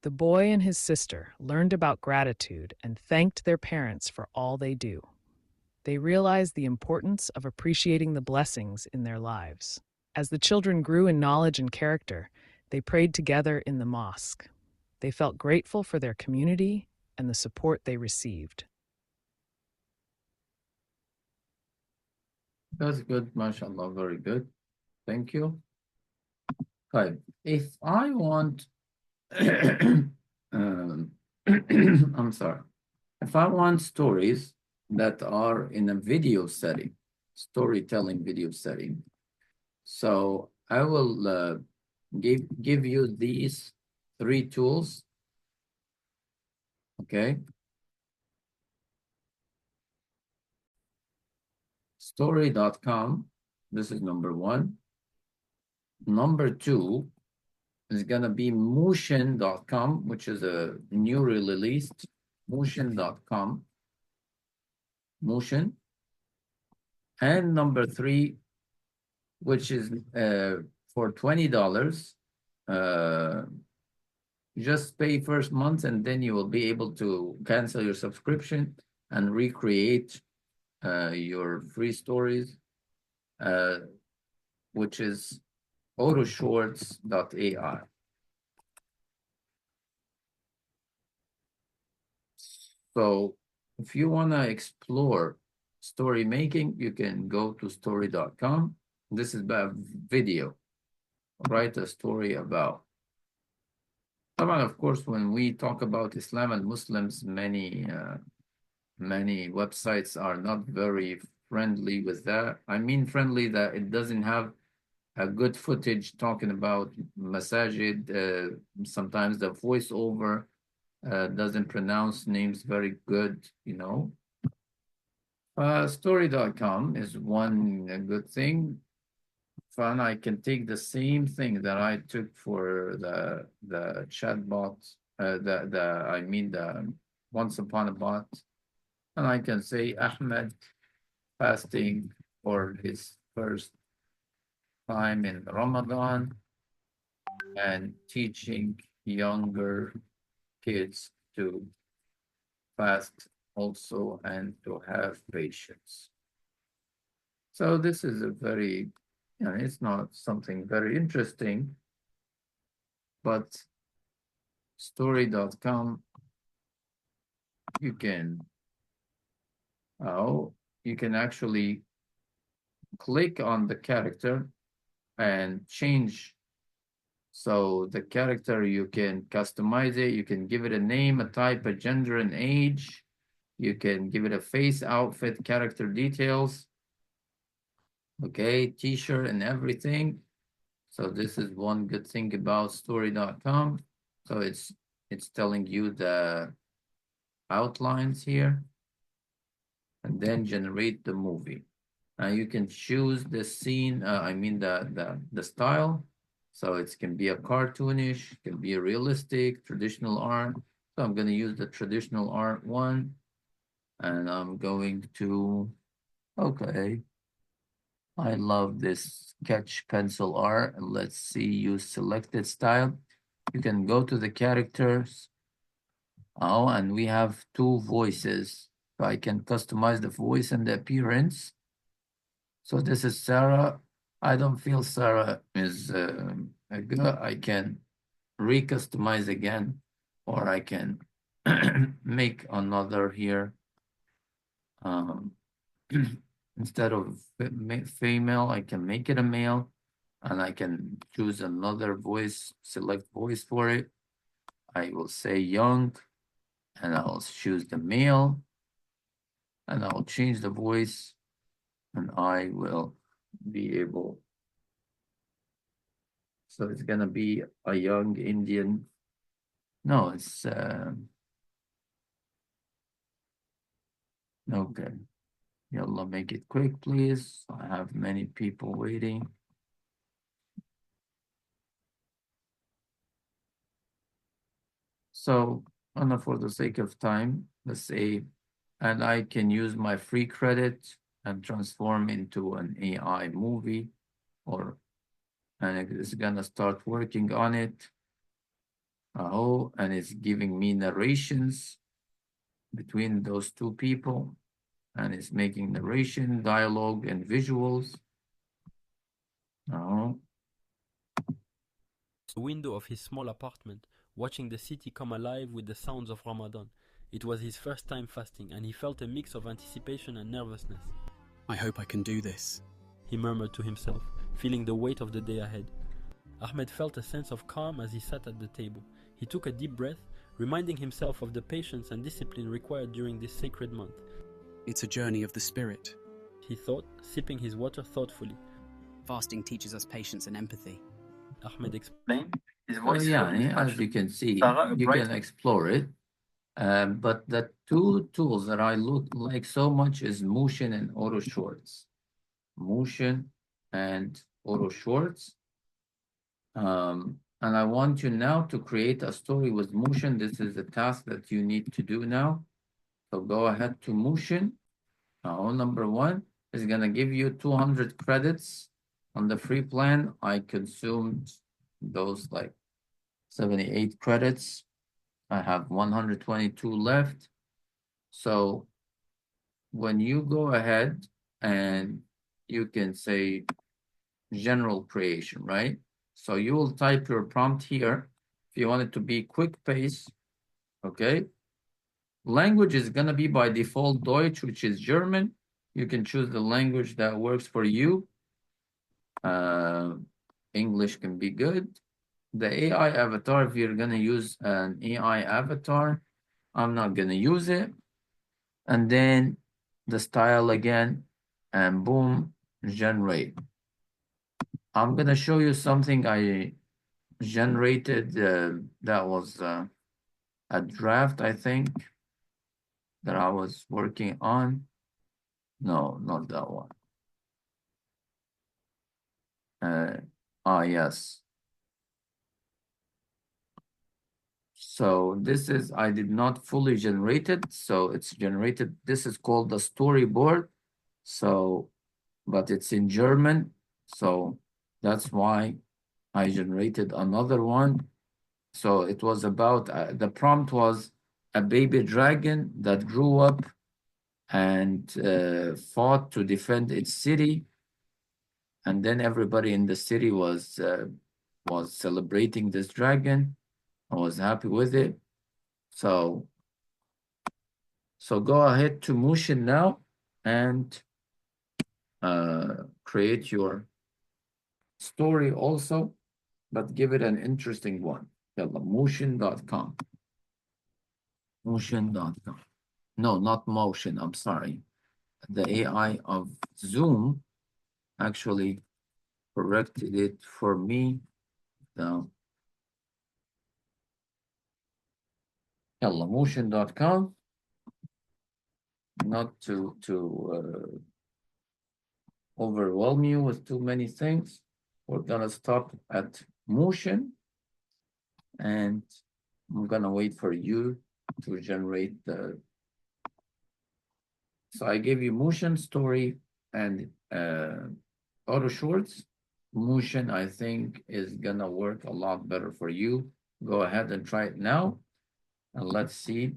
[SPEAKER 6] The boy and his sister learned about gratitude and thanked their parents for all they do. They realized the importance of appreciating the blessings in their lives. As the children grew in knowledge and character, they prayed together in the mosque. They felt grateful for their community and the support they received.
[SPEAKER 1] That's good, mashallah, very good. Thank you. Okay, if I want, I'm sorry. If I want stories that are in a video setting, storytelling video setting, so I will give you these 3 tools, okay? Story.com, this is number 1. Number 2 is gonna be motion.com, which is a newly released motion.com. Motion. And number 3, which is for $20. Just pay first month and then you will be able to cancel your subscription and recreate your free stories, which is autoshorts.ai. So if you want to explore story making, you can go to story.com. This is about video. Write a story about. Of course, when we talk about Islam and Muslims, many websites are not very friendly with that. I mean friendly that it doesn't have a good footage talking about masajid. Sometimes the voiceover doesn't pronounce names very good, you know. Story.com is one good thing. Fun, I can take the same thing that I took for the chatbot, the once upon a bot, and I can say Ahmed fasting for his first time in Ramadan and teaching younger kids to fast also and to have patience. So this is a very, it's not something very interesting, but story.com, you can actually click on the character and change. So the character, you can customize it. You can give it a name, a type, a gender, an age. You can give it a face, outfit, character details. Okay, t-shirt and everything. So this is one good thing about story.com. So it's telling you the outlines here and then generate the movie. You can choose the scene, I mean the style. So it can be a cartoonish, can be a realistic, traditional art. So I'm going to use the traditional art one, and I'm going to, okay, I love this sketch pencil art. Let's see, use selected style. You can go to the characters. Oh, and we have two voices. So I can customize the voice and the appearance. So this is Sarah. I don't feel Sarah is a good. I can recustomize again, or I can make another here. Instead of female, I can make it a male, and I can choose another voice, select voice for it. I will say young, and I'll choose the male, and I'll change the voice, and I will be able. So it's gonna be a young Indian. No, it's okay. Yalla, make it quick, please. I have many people waiting. So, and for the sake of time, let's say, and I can use my free credit and transform into an AI movie, or and it's gonna start working on it. Oh, and it's giving me narrations between those two people, and it's making narration, dialogue, and visuals. Oh,
[SPEAKER 7] The window of his small apartment, watching the city come alive with the sounds of Ramadan. It was his first time fasting, and he felt a mix of anticipation and nervousness.
[SPEAKER 8] I hope I can do this,
[SPEAKER 7] he murmured to himself, feeling the weight of the day ahead. Ahmed felt a sense of calm as he sat at the table. He took a deep breath, reminding himself of the patience and discipline required during this sacred month.
[SPEAKER 8] It's a journey of the spirit,
[SPEAKER 7] he thought, sipping his water thoughtfully.
[SPEAKER 8] Fasting teaches us patience and empathy.
[SPEAKER 7] Ahmed explained.
[SPEAKER 1] As you can see, you can explore it. But the two tools that I look like so much is Motion and Auto Shorts. Motion and Auto Shorts. And I want you now to create a story with Motion. This is the task that you need to do now. So go ahead to Motion. Now, number one is going to give you 200 credits on the free plan. I consumed those like 78 credits. I have 122 left. So when you go ahead and you can say general creation, right? So you will type your prompt here. If you want it to be quick pace, okay? Language is gonna be by default Deutsch, which is German. You can choose the language that works for you. English can be good. The AI avatar, if you're gonna use an AI avatar, I'm not gonna use it. And then the style again, and boom, generate. I'm gonna show you something I generated that was a draft, I think, that I was working on. No, not that one. Yes. So this is, I did not fully generate it. So it's generated. This is called the storyboard. So, but it's in German. So that's why I generated another one. So it was about, the prompt was a baby dragon that grew up and fought to defend its city. And then everybody in the city was celebrating this dragon. I was happy with it. So go ahead to Motion now and create your story also, but give it an interesting one. Motion.com. Motion.com. No, not Motion. I'm sorry. The AI of Zoom actually corrected it for me. So, Motion.com. Not to overwhelm you with too many things. We're gonna stop at motion, and I'm gonna wait for you to generate the. So I gave you motion, story, and auto shorts. Motion, I think, is gonna work a lot better for you. Go ahead and try it now, and let's see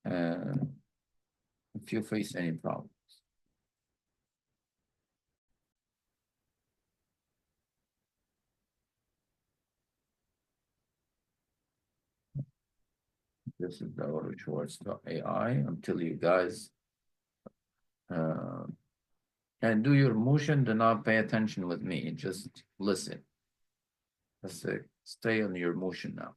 [SPEAKER 1] if you face any problem. This is the AI until you guys and do your motion. Do not pay attention with me. Just listen. Just stay on your motion now.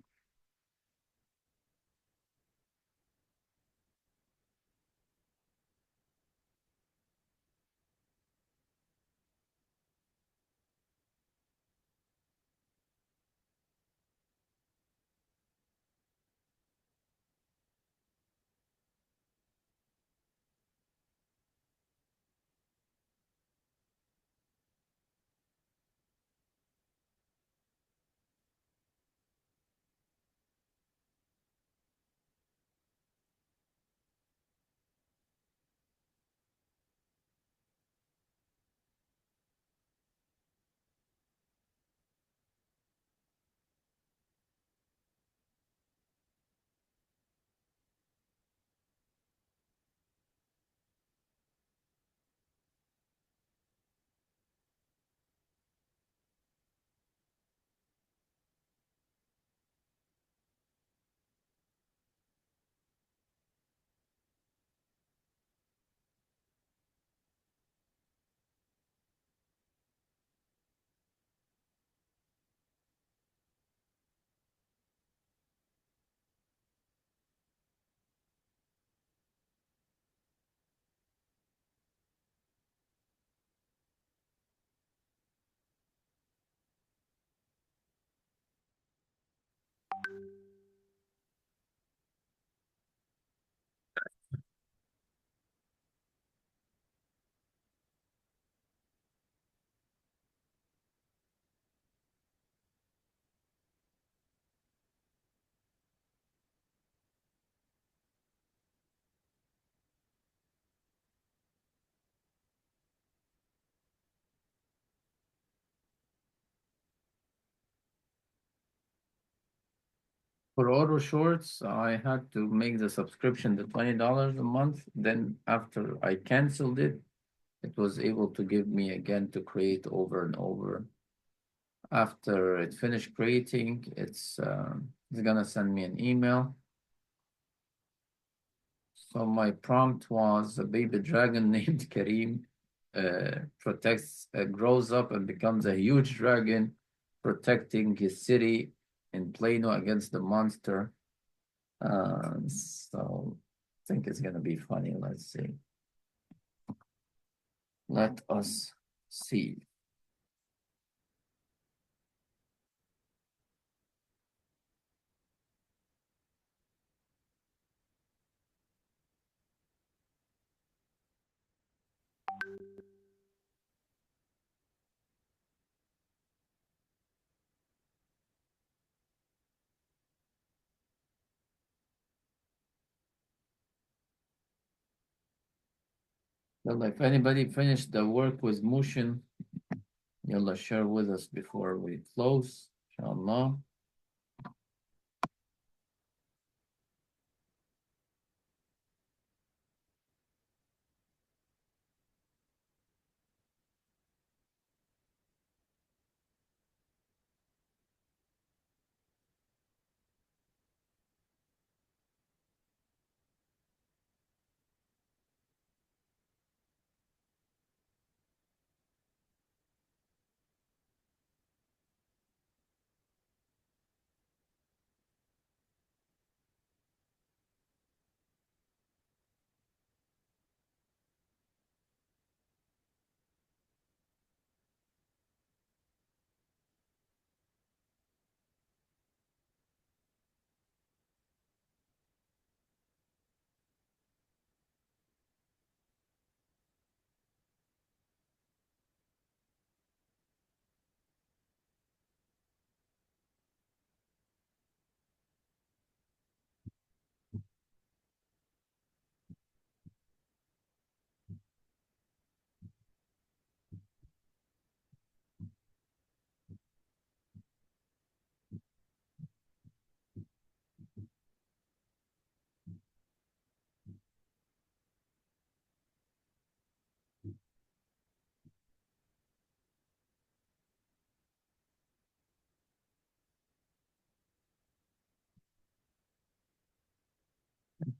[SPEAKER 1] For auto shorts, I had to make the subscription the $20 a month. Then after I canceled it, it was able to give me again to create over and over. After it finished creating, it's gonna send me an email. So my prompt was a baby dragon named Kareem grows up and becomes a huge dragon, protecting his city in Plano against the monster. So I think it's gonna be funny. Let's see. Let us see. Well, if anybody finished the work with motion, you'll share with us before we close, inshallah.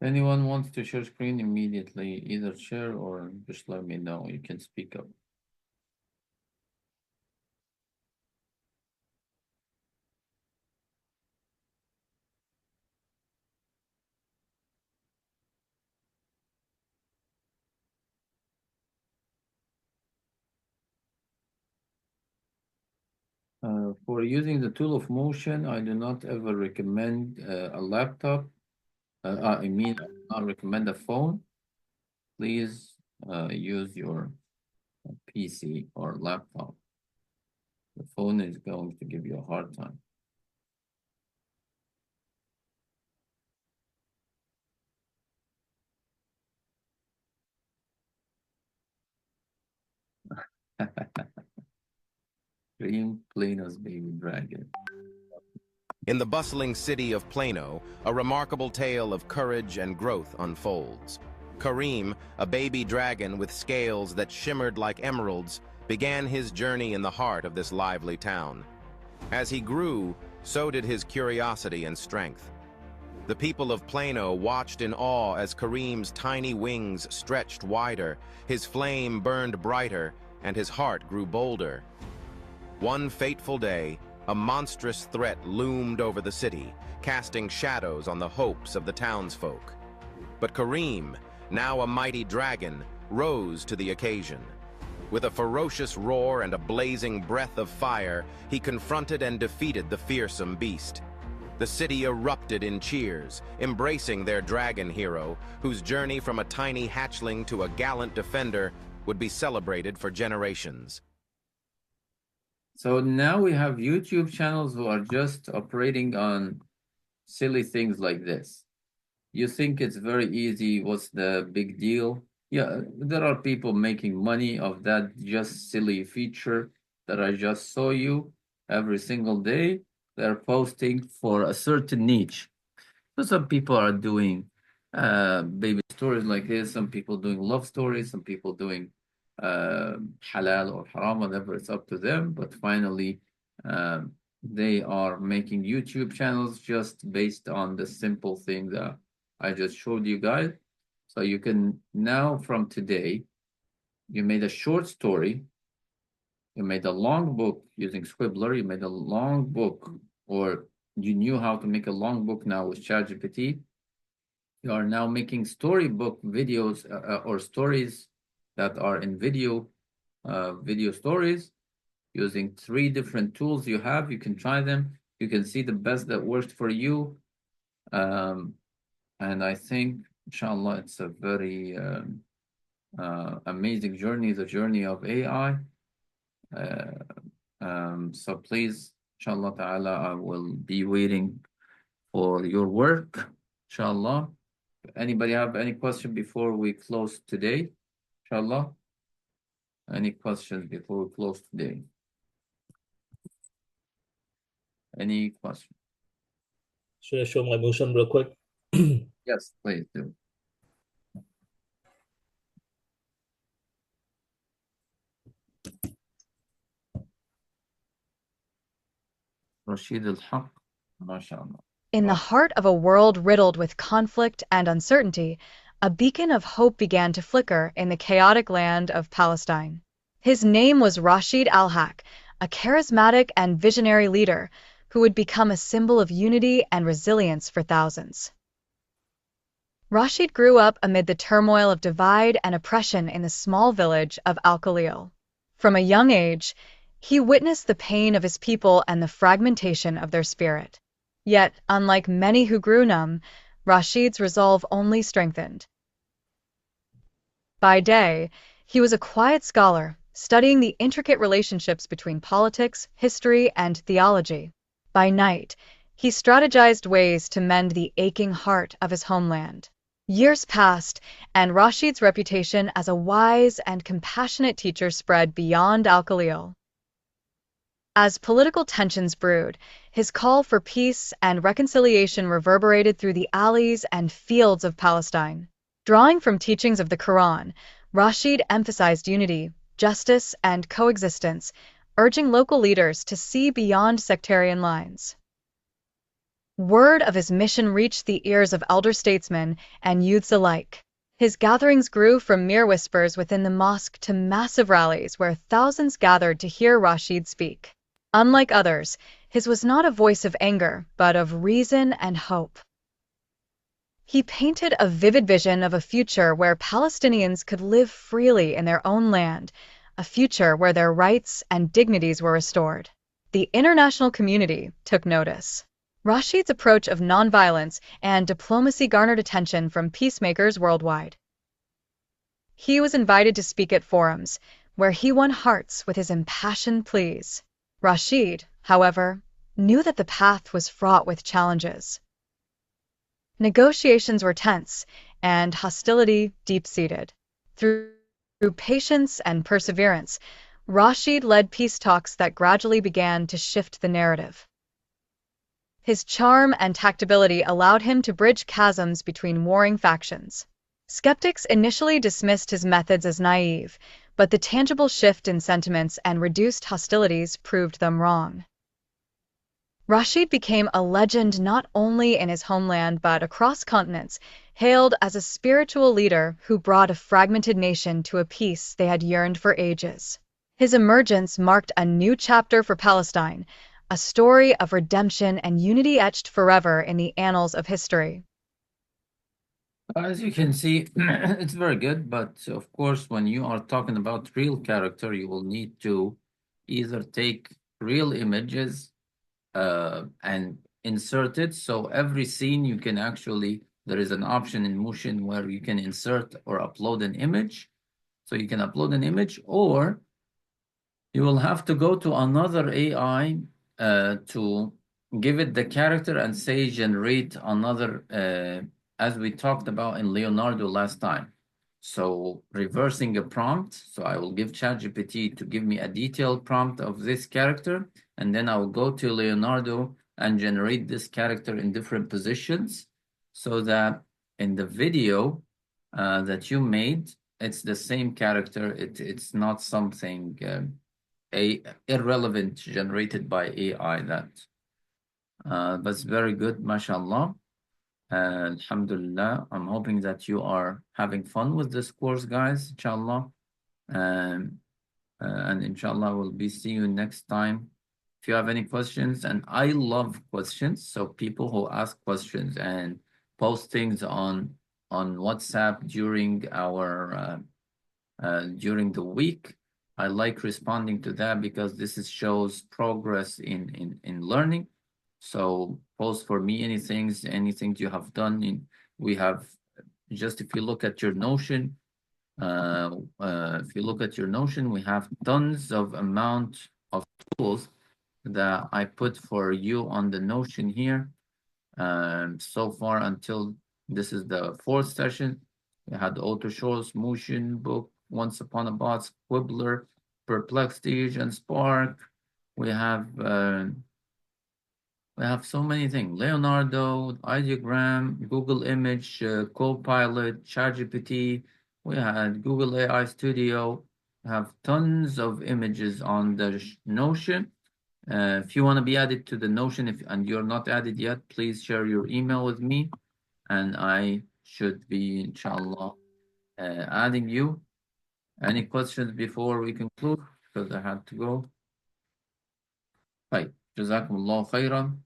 [SPEAKER 1] Anyone wants to share screen immediately, either share or just let me know. You can speak up. For using the tool of motion, I do not ever recommend a laptop. I mean, I do not recommend a phone. Please use your PC or laptop. The phone is going to give you a hard time. Kareem, Plano's baby dragon.
[SPEAKER 9] In the bustling city of Plano, a remarkable tale of courage and growth unfolds. Kareem, a baby dragon with scales that shimmered like emeralds, began his journey in the heart of this lively town. As he grew, so did his curiosity and strength. The people of Plano watched in awe as Kareem's tiny wings stretched wider, his flame burned brighter, and his heart grew bolder. One fateful day, a monstrous threat loomed over the city, casting shadows on the hopes of the townsfolk. But Kareem, now a mighty dragon, rose to the occasion. With a ferocious roar and a blazing breath of fire, he confronted and defeated the fearsome beast. The city erupted in cheers, embracing their dragon hero, whose journey from a tiny hatchling to a gallant defender would be celebrated for generations.
[SPEAKER 1] So now we have YouTube channels who are just operating on silly things like this. You think it's very easy, what's the big deal? Yeah, there are people making money of that just silly feature that I just saw you every single day. They're posting for a certain niche. So some people are doing baby stories like this, some people doing love stories, some people doing halal or haram, whatever, it's up to them. But finally, they are making YouTube channels just based on the simple thing that I just showed you guys. So you can now, from today, you made a short story, you made a long book using Scribbler, you made a long book, or you knew how to make a long book now with ChatGPT. You are now making storybook videos or stories that are in video stories using 3 different tools you have. You can try them. You can see the best that worked for you. And I think, inshallah, it's a very amazing journey, the journey of AI. So please, inshallah ta'ala, I will be waiting for your work, inshallah. Anybody have any question before we close today? Inshallah. Any questions before we close today? Any question?
[SPEAKER 10] Should I show my motion real quick?
[SPEAKER 1] Yes, please do. Rashid al-Haq, mashallah.
[SPEAKER 11] In the heart of a world riddled with conflict and uncertainty, a beacon of hope began to flicker in the chaotic land of Palestine. His name was Rashid al-Haq, a charismatic and visionary leader who would become a symbol of unity and resilience for thousands. Rashid grew up amid the turmoil of divide and oppression in the small village of Al-Khalil. From a young age, he witnessed the pain of his people and the fragmentation of their spirit. Yet, unlike many who grew numb, Rashid's resolve only strengthened. By day, he was a quiet scholar, studying the intricate relationships between politics, history, and theology. By night, he strategized ways to mend the aching heart of his homeland. Years passed, and Rashid's reputation as a wise and compassionate teacher spread beyond Al-Khalil. As political tensions brewed, his call for peace and reconciliation reverberated through the alleys and fields of Palestine. Drawing from teachings of the Quran, Rashid emphasized unity, justice, and coexistence, urging local leaders to see beyond sectarian lines. Word of his mission reached the ears of elder statesmen and youths alike. His gatherings grew from mere whispers within the mosque to massive rallies where thousands gathered to hear Rashid speak. Unlike others, his was not a voice of anger, but of reason and hope. He painted a vivid vision of a future where Palestinians could live freely in their own land, a future where their rights and dignities were restored. The international community took notice. Rashid's approach of nonviolence and diplomacy garnered attention from peacemakers worldwide. He was invited to speak at forums, where he won hearts with his impassioned pleas. Rashid, however, knew that the path was fraught with challenges. Negotiations were tense, and hostility deep-seated. Through patience and perseverance, Rashid led peace talks that gradually began to shift the narrative. His charm and tactability allowed him to bridge chasms between warring factions. Skeptics initially dismissed his methods as naive, but the tangible shift in sentiments and reduced hostilities proved them wrong. Rashid became a legend not only in his homeland but across continents, hailed as a spiritual leader who brought a fragmented nation to a peace they had yearned for ages. His emergence marked a new chapter for Palestine, a story of redemption and unity etched forever in the annals of history.
[SPEAKER 1] As you can see, it's very good, but of course, when you are talking about real character, you will need to either take real images and insert it. So every scene you can actually, there is an option in Motion where you can insert or upload an image. So you can upload an image, or you will have to go to another AI to give it the character and say generate another, as we talked about in Leonardo last time. So reversing a prompt. So I will give ChatGPT to give me a detailed prompt of this character, and then I will go to Leonardo and generate this character in different positions so that in the video that you made, it's the same character. It's not something irrelevant generated by AI. That's very good, mashallah. Alhamdulillah. I'm hoping that you are having fun with this course, guys, inshallah. And inshallah, we'll be seeing you next time. If you have any questions, and I love questions, so people who ask questions and post things on WhatsApp during our during the week, I like responding to that because this shows progress in learning. So post for me anything you have done. We have, just if you look at your Notion, if you look at your Notion, we have tons of amount of tools that I put for you on the Notion here. So far until this is the 4th session, we had Auto Shows, Motion, Book, Once Upon a Bot, Quibbler, Perplexity, and Spark. We have so many things. Leonardo, Ideogram, Google Image, Copilot, ChatGPT. We had Google AI Studio. We have tons of images on the Notion. If you want to be added to the Notion and you're not added yet, please share your email with me, and I should be, inshallah, adding you. Any questions before we conclude? Because I had to go. طيب جزاكم الله خيرا.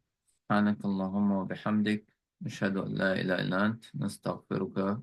[SPEAKER 1] سبحانك اللهم وبحمدك نشهد أن لا إله إلا أنت نستغفرك